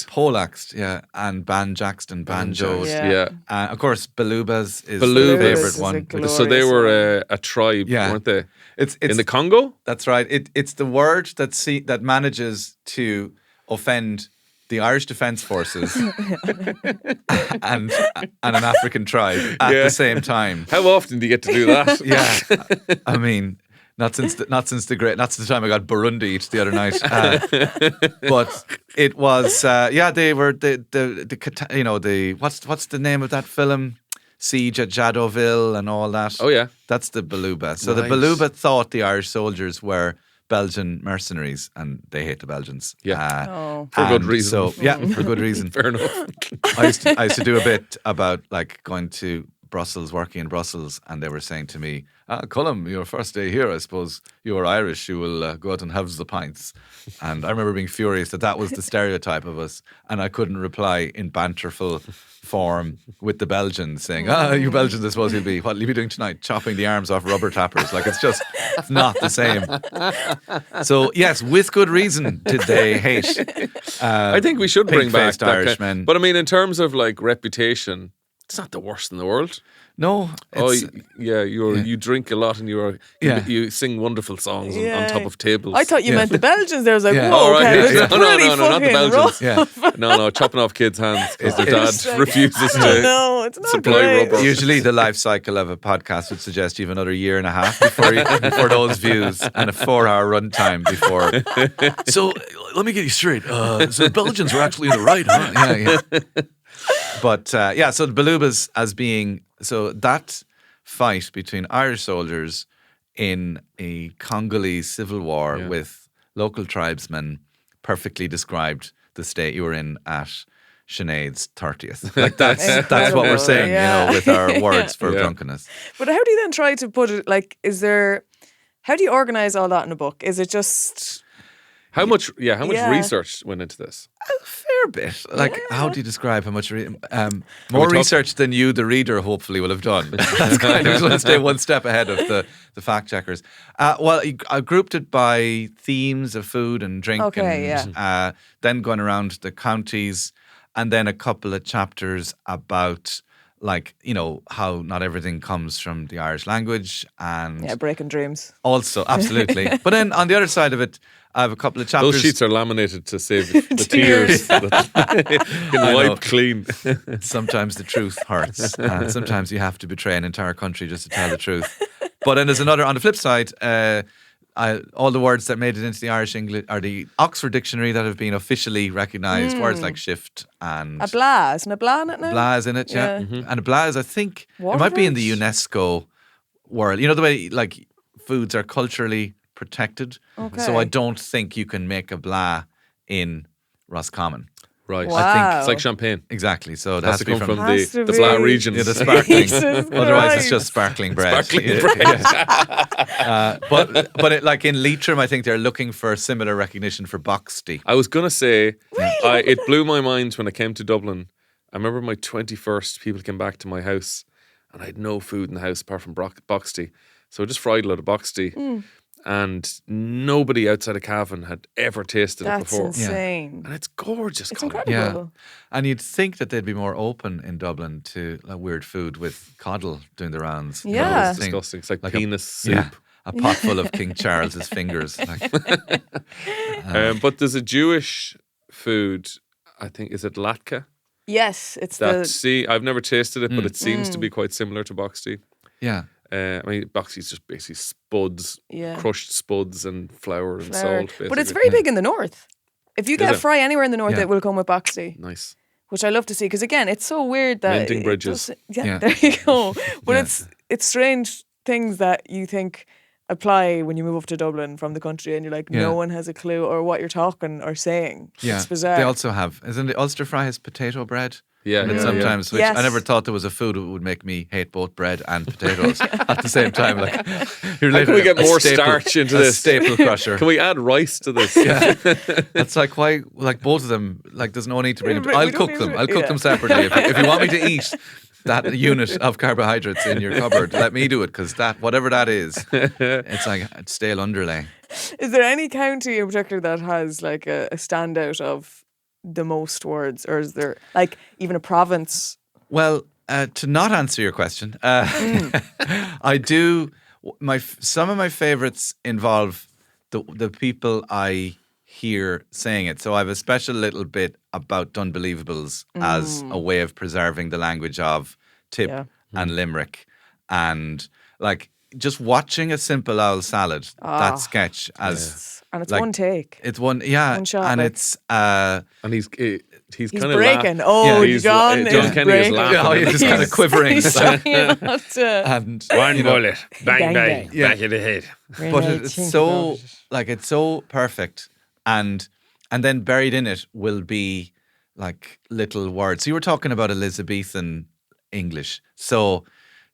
Polaxed, yeah. And banjaxed and banjoed. Yeah. Of course, Balubas is the favourite one. So they were a tribe, weren't they? It's in the Congo? That's right. It's the word that manages to offend the Irish Defence Forces and an African tribe at the same time. How often do you get to do that? Yeah, I mean, not since the time I got Burundi the other night. But it was they were the what's the name of that film? Siege at Jadoville and all that. Oh yeah, that's the Baluba. So the Baluba thought the Irish soldiers were Belgian mercenaries, and they hate the Belgians. Yeah, for good reason. So for good reason. Fair enough. I used to do a bit about like going to Brussels, working in Brussels, and they were saying to me, Colm, your first day here, I suppose you are Irish, you will go out and have the pints. And I remember being furious that was the stereotype of us, and I couldn't reply in banterful form with the Belgians saying, you Belgians, I suppose what will you be doing tonight? Chopping the arms off rubber tappers. Like, it's not the same. So yes, with good reason did they hate I think we should bring back Irishmen. But I mean, in terms of like reputation, it's not the worst in the world. No. Oh, you drink a lot and you sing wonderful songs on top of tables. I thought you meant the Belgians there. I was like, Yeah. whoa, Oh, right. okay, No, it's no, pretty not the fucking Belgians. rough. No, chopping off kids' hands because their dad refuses to No, it's not supply great. rubber. Usually the life cycle of a podcast would suggest you have another year and a half before those views and a 4-hour runtime before. So let me get you straight. So the Belgians were actually in the right, huh? Yeah. But so the Belubas as being, so that fight between Irish soldiers in a Congolese civil war with local tribesmen perfectly described the state you were in at Sinead's 30th. Like that's what we're saying, with our words for drunkenness. But how do you then try to put it, like, how do you organise all that in a book? Is it just... How much research went into this? A fair bit. Like, how do you describe how much? More research than you, the reader, hopefully will have done. That's kind of going to stay one step ahead of the fact checkers. Well, I grouped it by themes of food and drink. Okay, and, then going around the counties, and then a couple of chapters about, like, how not everything comes from the Irish language and breaking dreams. Also, absolutely. But then on the other side of it, I have a couple of chapters. Those sheets are laminated to save the tears. That can wipe clean. Sometimes the truth hurts. Sometimes you have to betray an entire country just to tell the truth. But then there's another, on the flip side, all the words that made it into the Irish English or the Oxford Dictionary that have been officially recognised, words like shift and... A blah, isn't a blah in it now? Blah is in it, yeah. Mm-hmm. And a blah is, I think, it might be in the UNESCO world. You know the way, like, foods are culturally protected. Okay. So I don't think you can make a blah in Roscommon. Right. Wow. I think it's like champagne. Exactly. So it Has has to to be come from from the Blah region. the sparkling. Jesus Otherwise, it's Christ. just sparkling bread. Sparkling bread. But like in Leitrim, I think they're looking for similar recognition for Boxty. I was going to say, it blew my mind when I came to Dublin. I remember my 21st, people came back to my house and I had no food in the house apart from Boxty. So I just fried a lot of Boxty. And nobody outside of Cavan had ever tasted it before. That's insane. And it's gorgeous. It's Colm. incredible. Yeah. And you'd think that they'd be more open in Dublin to weird food with coddle doing the rounds. Yeah. It's disgusting. It's like Like penis soup. A pot full of King Charles's fingers. Like, But there's a Jewish food, I think, is it latke? Yes, it's I've never tasted it, but it seems to be quite similar to Boxty. yeah. I mean, Boxty's just basically spuds, crushed spuds and flour and salt. Basically. But it's very big in the north. If you get a fry anywhere in the north, it will come with Boxty. Nice. Which I love to see, because again, it's so weird that Mending bridges. There you go. But it's strange things that you think apply when you move up to Dublin from the country, and you're like, no one has a clue or what you're talking or saying. Yeah. It's bizarre. They also have, isn't it, Ulster Fry has potato bread? Yeah, And sometimes, which Yes. I never thought there was a food that would make me hate both bread and potatoes at the same time. Like, you're How can we get a more staple- starch into a this? staple crusher. Can we add rice to this? That's like, why, like, both of them, like, there's no need to bring them. but I'll we don't cook need them. to- I'll cook them separately. If you want me to eat that unit of carbohydrates in your cupboard, let me do it, because that, whatever that is, it's like a stale underlay. Is there any county in particular that has like a standout of the most words, or is there like even a province? Well, to not answer your question, I do. Some of my favourites involve the people I hear saying it. So I have a special little bit about Dunbelievables as a way of preserving the language of Tip and Limerick, and like just watching a simple owl salad. That sketch as And it's like, one take. It's one, One shot, and like. it's And he's kind of breaking. Oh, he's John John is Kenny breaking. is laughing. Yeah, he's just kind of quivering. He's trying not to. And One bullet, bang, Bang, bang, back in the head. but it's so it's so perfect, and then buried in it will be like little words. So you were talking about Elizabethan English. So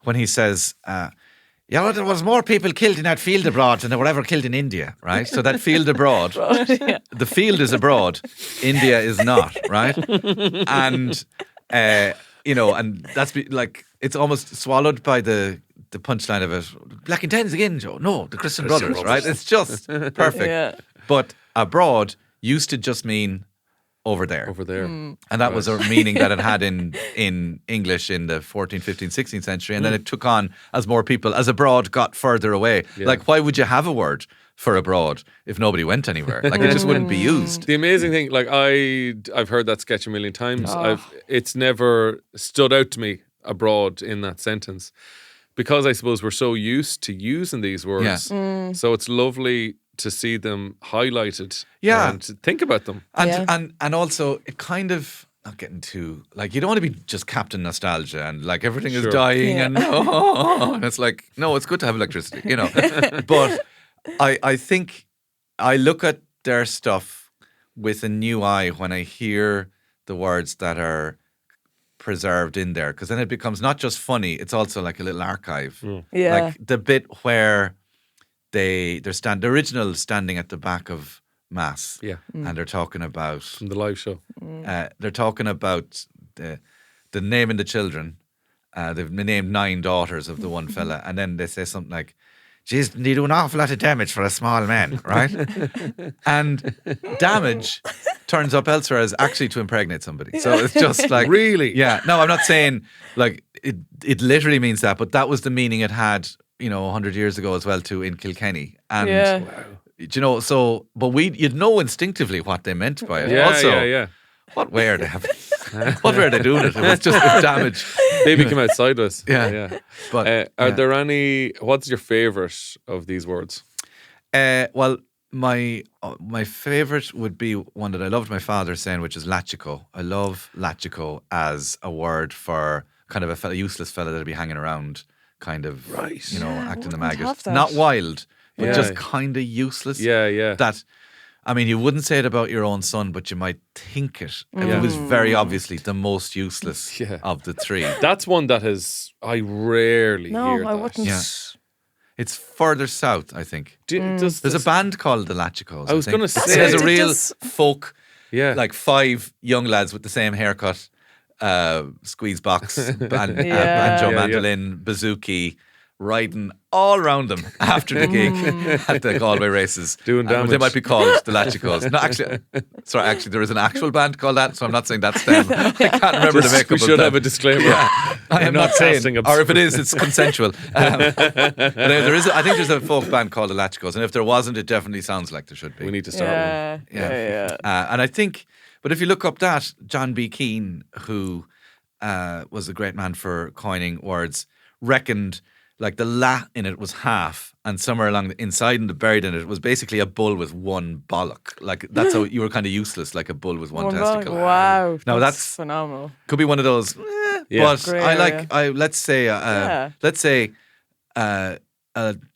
when he says, well, there was more people killed in that field abroad than there were ever killed in India, right? So that field abroad, the field is abroad, India is not, right? And and that's like it's almost swallowed by the punchline of it. Black and Tens again, Joe. No, the Christian Brothers, right? It's just perfect. Yeah. But abroad used to just mean over there. Over there. And that was a meaning that it had in English in the 14th, 15th, 16th century. And then it took on as more people, as abroad got further away. Yeah. Like, why would you have a word for abroad if nobody went anywhere? Like, it just wouldn't be used. The amazing thing, like I've heard that sketch a million times. It's never stood out to me abroad in that sentence, because I suppose we're so used to using these words. So it's lovely to see them highlighted and to think about them. And also, it kind of, not getting too, like, you don't want to be just Captain Nostalgia and like everything is dying and and it's like, no, it's good to have electricity, you know. But I think I look at their stuff with a new eye when I hear the words that are preserved in there, because then it becomes not just funny, it's also like a little archive. Like the bit where the original standing at the back of Mass, and they're talking about from the live show. They're talking about the naming the children. They've named 9 daughters of the one fella, and then they say something like, "Geez, they do an awful lot of damage for a small man," right? And damage turns up elsewhere as actually to impregnate somebody. So it's just like, really, No, I'm not saying like it literally means that, but that was the meaning it had, 100 years ago as well too in Kilkenny. And you know, so but you'd know instinctively what they meant by it. What way are they having? What were they doing it? It was just damage. Maybe come out sideways. But are there any? What's your favourite of these words? Well, my favourite would be one that I loved my father saying, which is lachico. I love lachico as a word for kind of a useless fella that'd be hanging around, kind of acting the maggot. Not wild, but just kind of useless. That. I mean, you wouldn't say it about your own son, but you might think it. It was very obviously the most useless of the 3. That's one that I rarely hear that. I wouldn't. Yeah. It's further south, I think. There's a band called the Lachicos. I was going to say. It has a real folk, like 5 young lads with the same haircut, squeeze box, banjo, mandolin, bouzouki, riding all around them after the gig at the Galway races. Doing damage. They might be called the Lachicos. No, actually, there is an actual band called that, so I'm not saying that's them. I can't remember the makeup. We should have a disclaimer. I am not saying, or if it is, it's consensual. There is. I think there's a folk band called the Lachicos, and if there wasn't, it definitely sounds like there should be. We need to start one. And I think, but if you look up that, John B. Keane, who was a great man for coining words, reckoned like the la in it was half, and somewhere along the inside and the buried in it was basically a bull with one bollock. Like that's how you were kind of useless, like a bull with one testicle. Wow, now that's phenomenal. Could be one of those. But great, let's say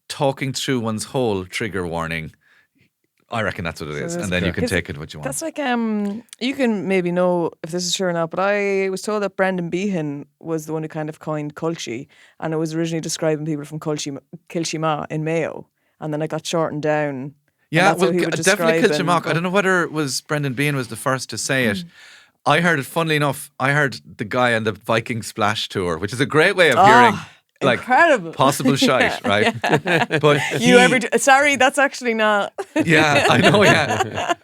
talking through one's whole trigger warning. I reckon that's what it is, and then you can take it what you want. That's like you can maybe know if this is true or not, but I was told that Brendan Behan was the one who kind of coined Culchie, and it was originally describing people from Kilchima in Mayo, and then it got shortened down. Yeah, well, definitely Kilchima. I don't know whether it was Brendan Behan was the first to say it. I heard it. Funnily enough, I heard the guy on the Viking Splash tour, which is a great way of hearing. Like incredible. Possible shite, right? But sorry, that's actually not. Yeah, I know. Yeah.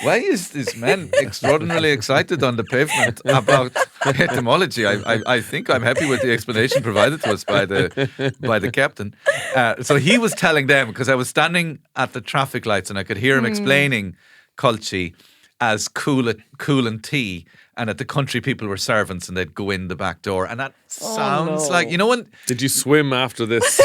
Why is this man extraordinarily excited on the pavement about etymology? I think I'm happy with the explanation provided to us by the captain. So he was telling them, because I was standing at the traffic lights and I could hear him explaining Culchie as cool and tea. And at the country, people were servants and they'd go in the back door. And that sounds like, when... Did you swim after this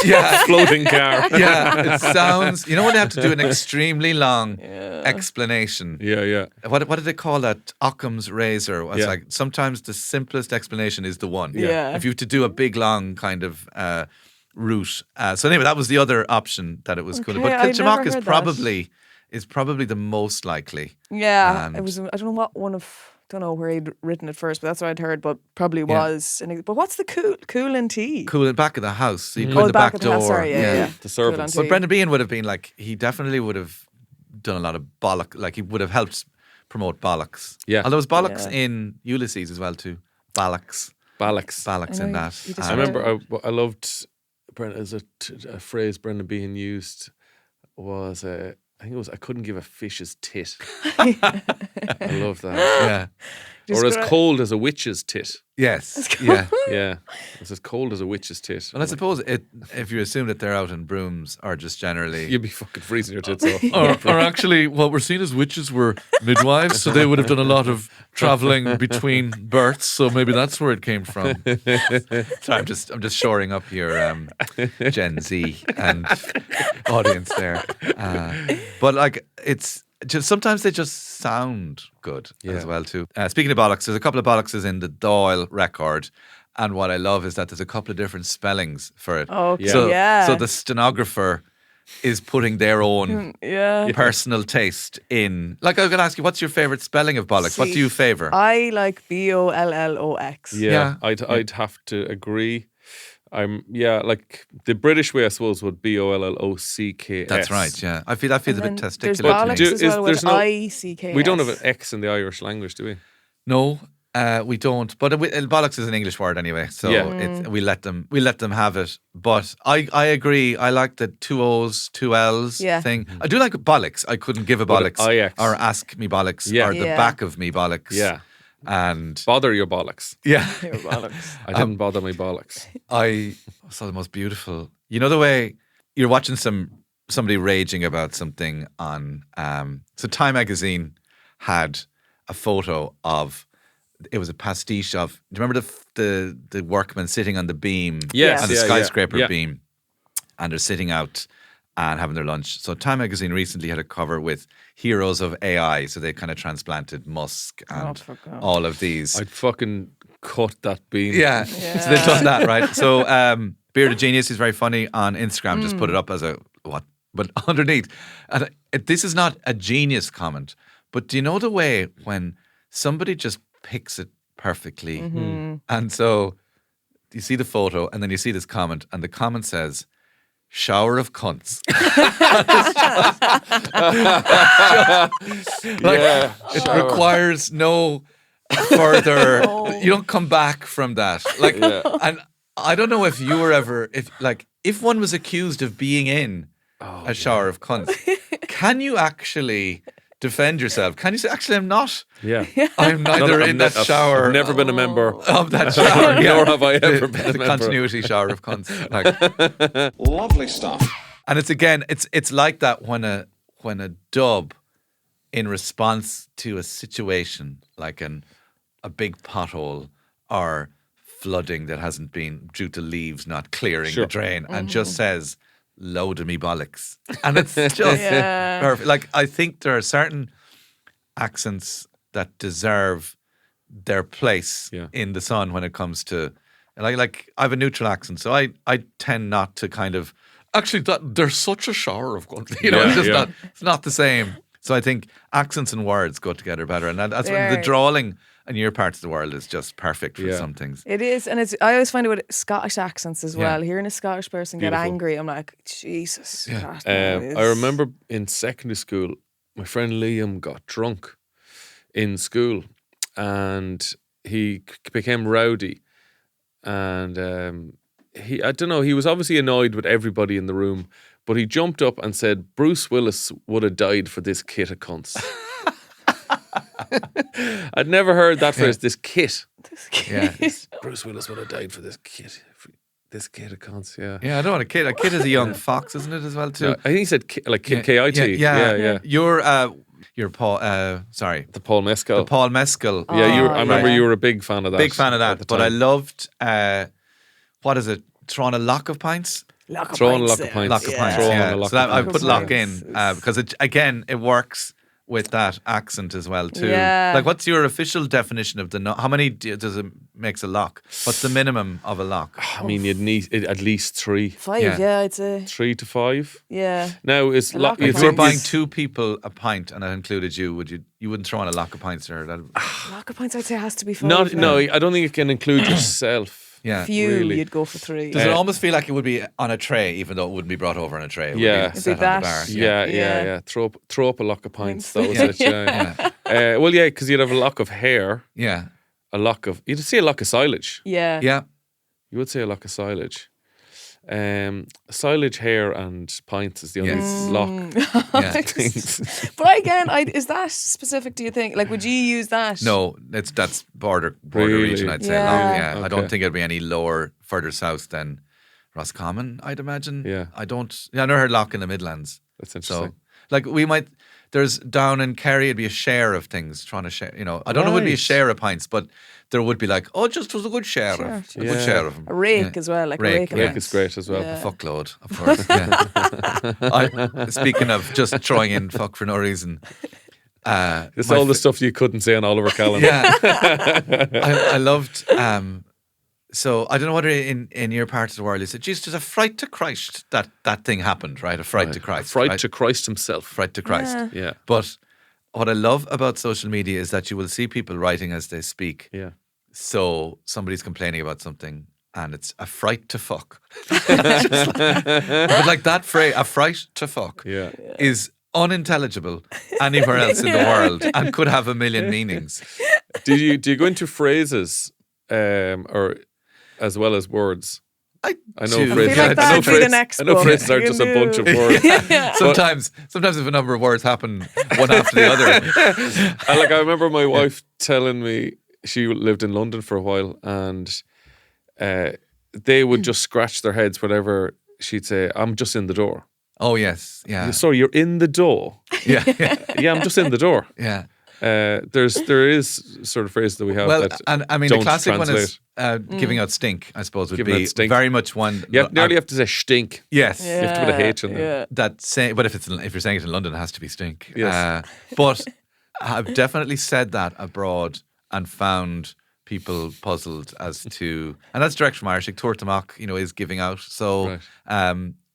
floating car? Yeah, it sounds... when they have to do an extremely long explanation. Yeah. What did they call that? Occam's razor. Was like, sometimes the simplest explanation is the one. Yeah. If you have to do a big, long kind of route. So anyway, that was the other option that it was cool. But Kilchimach is probably the most likely. Yeah, it was... I don't know what one of... Don't know where he'd written it first, but that's what I'd heard. But probably was. But what's the cool and tea? Cool in the back of the house. So you go in the back door. Sorry, the servants. But Brendan Behan would have been like, he definitely would have done a lot of bollock. Like he would have helped promote bollocks. Yeah. Although there was bollocks in Ulysses as well too. Ballocks in that. I remember I loved Brendan. As a phrase Brendan Behan used was I think it was I couldn't give a fish's tit. I love that. Yeah. Or as cold as a witch's tit. Yes. Yeah. Yeah. It's as cold as a witch's tit. Well, I suppose if you assume that they're out in brooms or just generally... You'd be fucking freezing your tits off. Or actually, what we're seeing as witches were midwives, so they would have done a lot of travelling between births, so maybe that's where it came from. Sorry, I'm just shoring up your Gen Z and audience there. But like, it's just sometimes they just sound good as well too. Speaking of bollocks, there's a couple of bollockses in the Doyle record. And what I love is that there's a couple of different spellings for it. Okay, So the stenographer is putting their own personal taste in. Like, I'm going to ask you, what's your favourite spelling of bollocks? What do you favour? I like BOLLOX. Yeah. I'd have to agree. Like the British way, I suppose, would BOLLOCKS. That's right, yeah. I feel a bit testicular. There's bollocks as well with ICKS. We don't have an X in the Irish language, do we? No, we don't. But bollocks is an English word anyway, so we let them have it. But I agree. I like the 2 O's, 2 L's thing. I do like bollocks. I couldn't give a bollocks or ask me bollocks or the back of me bollocks. Yeah. And bother your bollocks. Yeah. Your bollocks. I didn't bother my bollocks. I saw the most beautiful. You know the way you're watching somebody raging about something on. So Time magazine had a photo of. It was a pastiche of. Do you remember the workmen sitting on the beam? Yes. On the skyscraper beam, and they're sitting out and having their lunch. So Time magazine recently had a cover with heroes of AI. So they kind of transplanted Musk and all of these. I'd fucking cut that beam. Yeah. So they've done that, right? So Bearded Genius is very funny on Instagram. Just put it up as a what? But underneath, and this is not a genius comment, but do you know the way when somebody just picks it perfectly? And so you see the photo and then you see this comment and the comment says, shower of cunts. It requires no further. You don't come back from that. Like, and I don't know if you were ever if one was accused of being in a shower of cunts, can you actually defend yourself? Can you say, actually, I'm not? Yeah. I'm neither in that shower. I've never been a member of that shower. Nor have I ever been a the member. continuity shower of cunts. Lovely stuff. And it's like that when a dub in response to a situation like a big pothole or flooding that hasn't been due to leaves not clearing the drain and just says, load of me bollocks. And it's just perfect. Like, I think there are certain accents that deserve their place in the sun when it comes to, like I have a neutral accent, so I tend not to kind of, actually, there's such a shower of guns. It's not the same. So I think accents and words go together better. And that's when the drawling in your parts of the world is just perfect for some things. It is, and I always find it with Scottish accents as well. Hearing a Scottish person get angry, I'm like, Jesus. Yeah. I remember in secondary school, my friend Liam got drunk in school and he became rowdy. And I don't know, he was obviously annoyed with everybody in the room, but he jumped up and said, Bruce Willis would have died for this kit of cunts. I'd never heard that phrase, this kit. Bruce Willis would have died for this kit. This kit of cunts, Yeah, I don't want a kid. A kid is a young fox, isn't it, as well, too? I think he said kit, K-I-T. Yeah. You're Paul, the Paul Mescal. The Paul Mescal. Yeah, I remember you were a big fan of that. Big fan of that. But I loved, what is it? Throwing a lock of pints? Throwing a lock of pints. So I put lock in because it works with that accent as well too. Like, what's your official definition of how many does it makes a lock? What's the minimum of a lock? I mean, you'd need at least 3. 5, I'd say 3 to 5. Yeah. Now is if you were buying 2 people a pint and that included you wouldn't throw in a lock of pints or that? Lock of pints, I'd say, has to be 5. No, I don't think it can include yourself. Yeah, really. You'd go for 3. Does it almost feel like it would be on a tray, even though it wouldn't be brought over on a tray? It would be set on the bar. Yeah. Throw up a lock of pints. That was it. Yeah. Well, yeah, because you'd have a lock of hair. Yeah. You'd say a lock of silage. Yeah. Yeah. You would say a lock of silage. Silage, hair, and pints is the only lock things. But again, is that specific? Do you think? Like, would you use that? No, that's border Really? region. I'd say. Yeah. I don't think it'd be any further south than Roscommon. I'd imagine. Yeah. I never heard lock in the Midlands. That's interesting. So, like, we might. There's down in Kerry, it'd be a share of things, trying to share. You know, I don't know, it would be a share of pints, but there would be like, just was a good share of good share of them. A rake as well, like rake, a rake. Rake is great as well. Yeah. A fuckload, of course. Speaking of just throwing in fuck for no reason. It's all the stuff you couldn't say on Oliver Callan. Yeah, I loved. So I don't know whether in your part of the world you said, "Geez, there's a fright to Christ that thing happened, right? A fright to Christ, Fright to Christ himself. Fright to Christ." Yeah. But what I love about social media is that you will see people writing as they speak. Yeah. So somebody's complaining about something, and it's a fright to fuck. But like that phrase, a fright to fuck, is unintelligible anywhere else in the world and could have a million meanings. Do you go into phrases, or as well as words? I know do. phrases. I feel like that would be the next I know book. phrases are just a bunch of words. Sometimes if a number of words happen one after the other. I remember my wife telling me she lived in London for a while, and they would just scratch their heads whenever she'd say, "I'm just in the door." Oh yes, yeah. Sorry, you're in the door. Yeah, yeah. I'm just in the door. Yeah. There is sort of phrases that we have. Well, that and I mean don't the classic translate. one is giving out stink. I suppose would Giving be out stink. very much one. You nearly have to say stink. Yes, you have to put a H in there. But if you're saying it in London, it has to be stink. Yes. But I've definitely said that abroad and found people puzzled as to, and that's direct from Irish. Like Tuairteach, is giving out. So,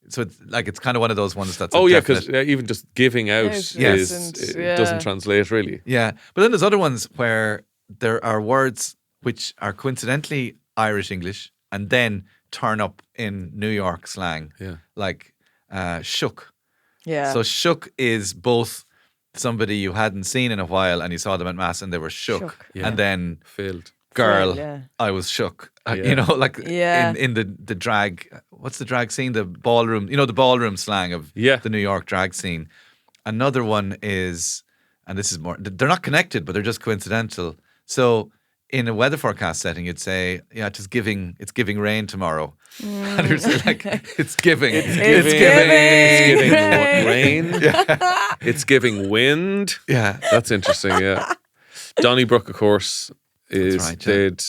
so it's kind of one of those ones that's because even just giving out doesn't translate really. Yeah, but then there's other ones where there are words which are coincidentally Irish English and then turn up in New York slang. Yeah, like shook. Yeah. So shook is both somebody you hadn't seen in a while and you saw them at mass and they were shook. Yeah. And then failed. Girl, yeah. I was shook. Yeah. In the drag, what's the drag scene? The ballroom, the ballroom slang of the New York drag scene. Another one is, and this is more, they're not connected, but they're just coincidental. So in a weather forecast setting, you'd say, it's giving rain tomorrow. And you're like, it's giving rain. Yeah. It's giving wind. Yeah. That's interesting, yeah. Donnybrook, of course, is they'd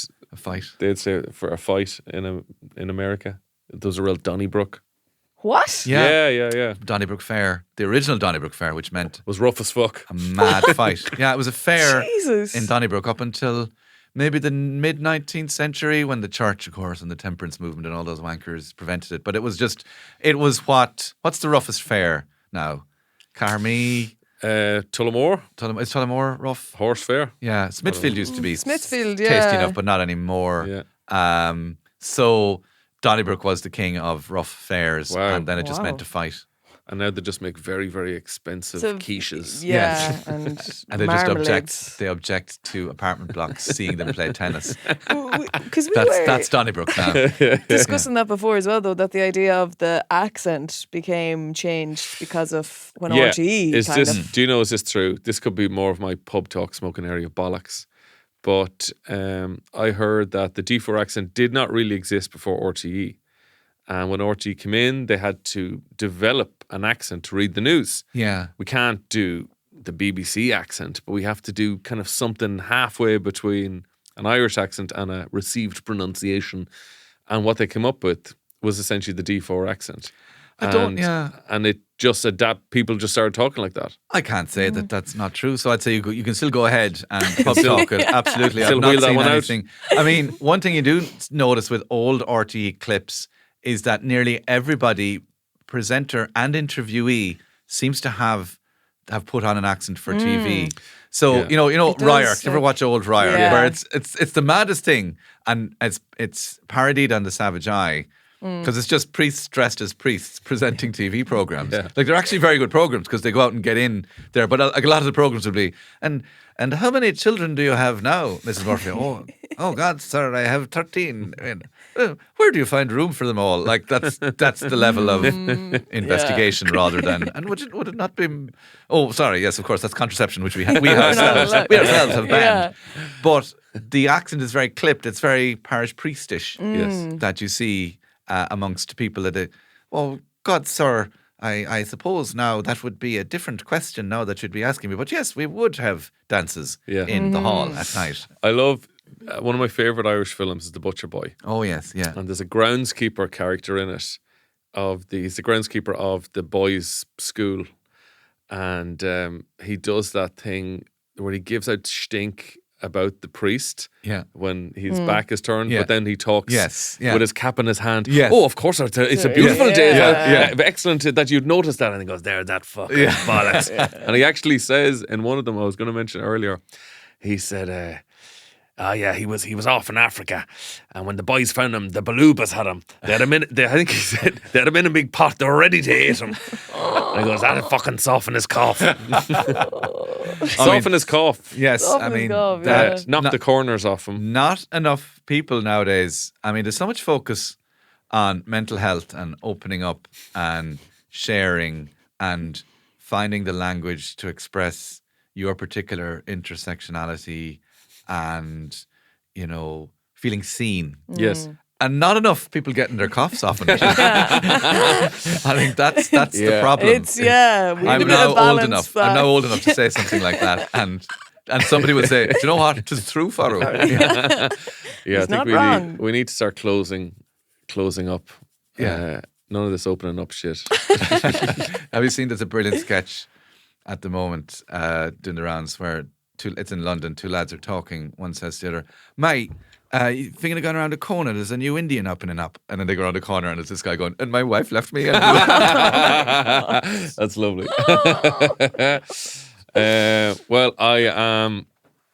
say for a fight in America. There's a real Donnybrook. What? Yeah. Donnybrook Fair, the original Donnybrook Fair, which meant was rough as fuck. A mad fight. Yeah, it was a fair Jesus. in Donnybrook up until maybe the mid 19th century when the church, of course, and the temperance movement and all those wankers prevented it. But it was what's the roughest fair now? Carmee. Tullamore. Is Tullamore rough? Horse fair. Yeah, Smithfield used to be Smithfield, tasty enough, but not anymore. Yeah. So Donnybrook was the king of rough fairs, Wow. and then it just meant to fight. And now they just make very, very expensive quiches. Yeah, and they marmalades. just object to apartment blocks seeing them play tennis. Because That's Donnybrook now. discussing that before as well, though, that the idea of the accent became changed because of when RTE Do you know, is this true? This could be more of my pub talk smoking area bollocks. But I heard that the D4 accent did not really exist before RTE. And when RTE came in, they had to develop an accent to read the news. Yeah. We can't do the BBC accent, but we have to do kind of something halfway between an Irish accent and a received pronunciation. And what they came up with was essentially the D4 accent. And it just people just started talking like that. I can't say that that's not true. So I'd say you can still go ahead and pub talk it. Absolutely. Still I've not wheel that seen one out. anything. I mean, one thing you do notice with old RTE clips is that nearly everybody, presenter and interviewee, seems to have put on an accent for TV. So you know Ryark. You ever watch old Ryark? Yeah. Where it's the maddest thing, and it's parodied on the Savage Eye. Because it's just priests dressed as priests presenting TV programs. Like they're actually very good programs because they go out and get in there. But like a lot of the programs would be, and how many children do you have now, Mrs. Murphy? Oh God, sir, I have 13. Where do you find room for them all? Like that's the level of investigation rather than. And would it not be? Oh, sorry. Yes, of course. That's contraception, which we ourselves have banned. But the accent is very clipped. It's very parish priestish. Yes, that you see. Amongst people that, God, sir, I suppose now that would be a different question now that you'd be asking me. But yes, we would have dances in the hall at night. I love, one of my favourite Irish films is The Butcher Boy. Oh, yes, yeah. And there's a groundskeeper character in it. He's the groundskeeper of the boys' school. And he does that thing where he gives out stink about the priest when his back is turned, but then he talks with his cap in his hand. Yes. Oh, of course, it's a beautiful day. Excellent that you'd noticed that. And he goes, there's that fucking bollocks. And he actually says in one of them I was going to mention earlier, he said, he was off in Africa, and when the boys found him, the Balubas had him. They had him in. I think he said they had him in a big pot. They were ready to eat him. And he goes, "That'll fucking soften his cough." Soften his cough. Yes, that knock the corners off him. Not enough people nowadays. I mean, there's so much focus on mental health and opening up and sharing and finding the language to express your particular intersectionality. And, feeling seen. Yes. And not enough people getting their coughs off. I think that's the problem. I'm now old enough. I'm now old enough to say something like that. And somebody would say, do you know what? It's true, Faro. I think we need to start closing up. None of this opening up shit. Have you seen there's a brilliant sketch at the moment doing the rounds where it's in London. Two lads are talking. One says to the other, "Mate, you thinking of going around the corner? There's a new Indian opening up." And then they go around the corner and it's this guy going, "And my wife left me." That's lovely. Well, I am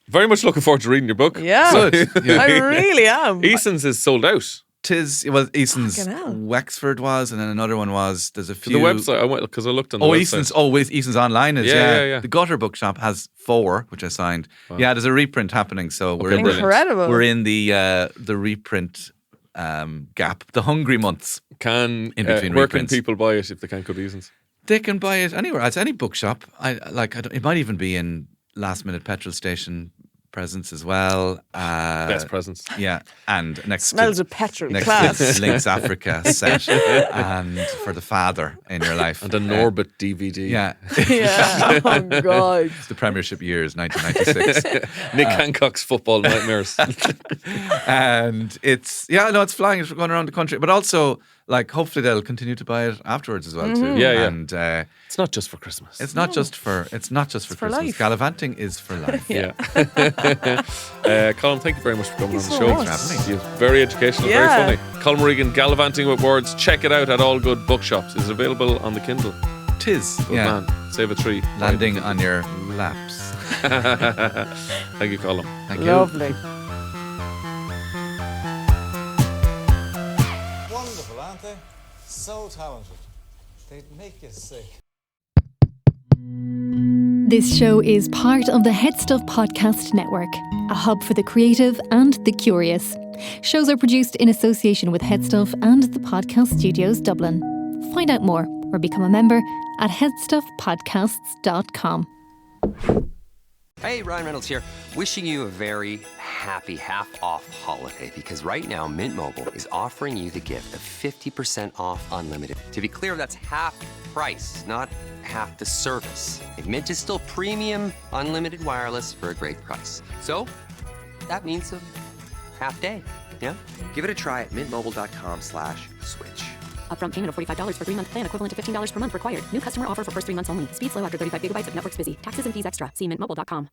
very much looking forward to reading your book. Yeah, I really am. Eason's is sold out. Eason's Wexford was, and then another one was. There's a few. The website I went because I looked on the website. Eason's online is yeah. The Gutter Bookshop has 4, which I signed. Wow. Yeah, there's a reprint happening, so we're incredible. We're in the reprint gap, the hungry months. In between where reprints. Can people buy it if they can't go to Eason's? They can buy it anywhere. It's any bookshop. It might even be in last minute petrol station. Presents as well. Best presents. Yeah. And next smells of petrol. Class. Links Africa set. And for the father in your life. And a Norbit DVD. Yeah. Oh God. It's the Premiership years, 1996. Nick Hancock's football nightmares. And it's flying. It's going around the country. But also, hopefully they'll continue to buy it afterwards as well too. Yeah. And it's not just for Christmas. It's not just for Christmas. Life. Gallivanting is for life. Yeah. Colm, thank you very much for coming on the show. Thanks for having me. Very educational, very funny. Colm O'Regan, Gallivanting with Words. Check it out at all good bookshops. Is it available on the Kindle? Tis. Good man. Save a tree. Landing on your laps. Thank you, Colm. Thank you. Lovely. Wonderful, aren't they? So talented. They'd make you sick. This show is part of the HeadStuff Podcast Network, a hub for the creative and the curious. Shows are produced in association with HeadStuff and the Podcast Studios Dublin. Find out more or become a member at headstuffpodcasts.com. Hey, Ryan Reynolds here, wishing you a very happy half-off holiday because right now Mint Mobile is offering you the gift of 50% off unlimited. To be clear, that's half price, not half the service. Mint is still premium, unlimited wireless for a great price. So, that means a half day, yeah? Give it a try at mintmobile.com/switch. Upfront payment of $45 for 3-month plan equivalent to $15 per month required. New customer offer for first 3 months only. Speed slow after 35 gigabytes if network's busy. Taxes and fees extra. See mintmobile.com.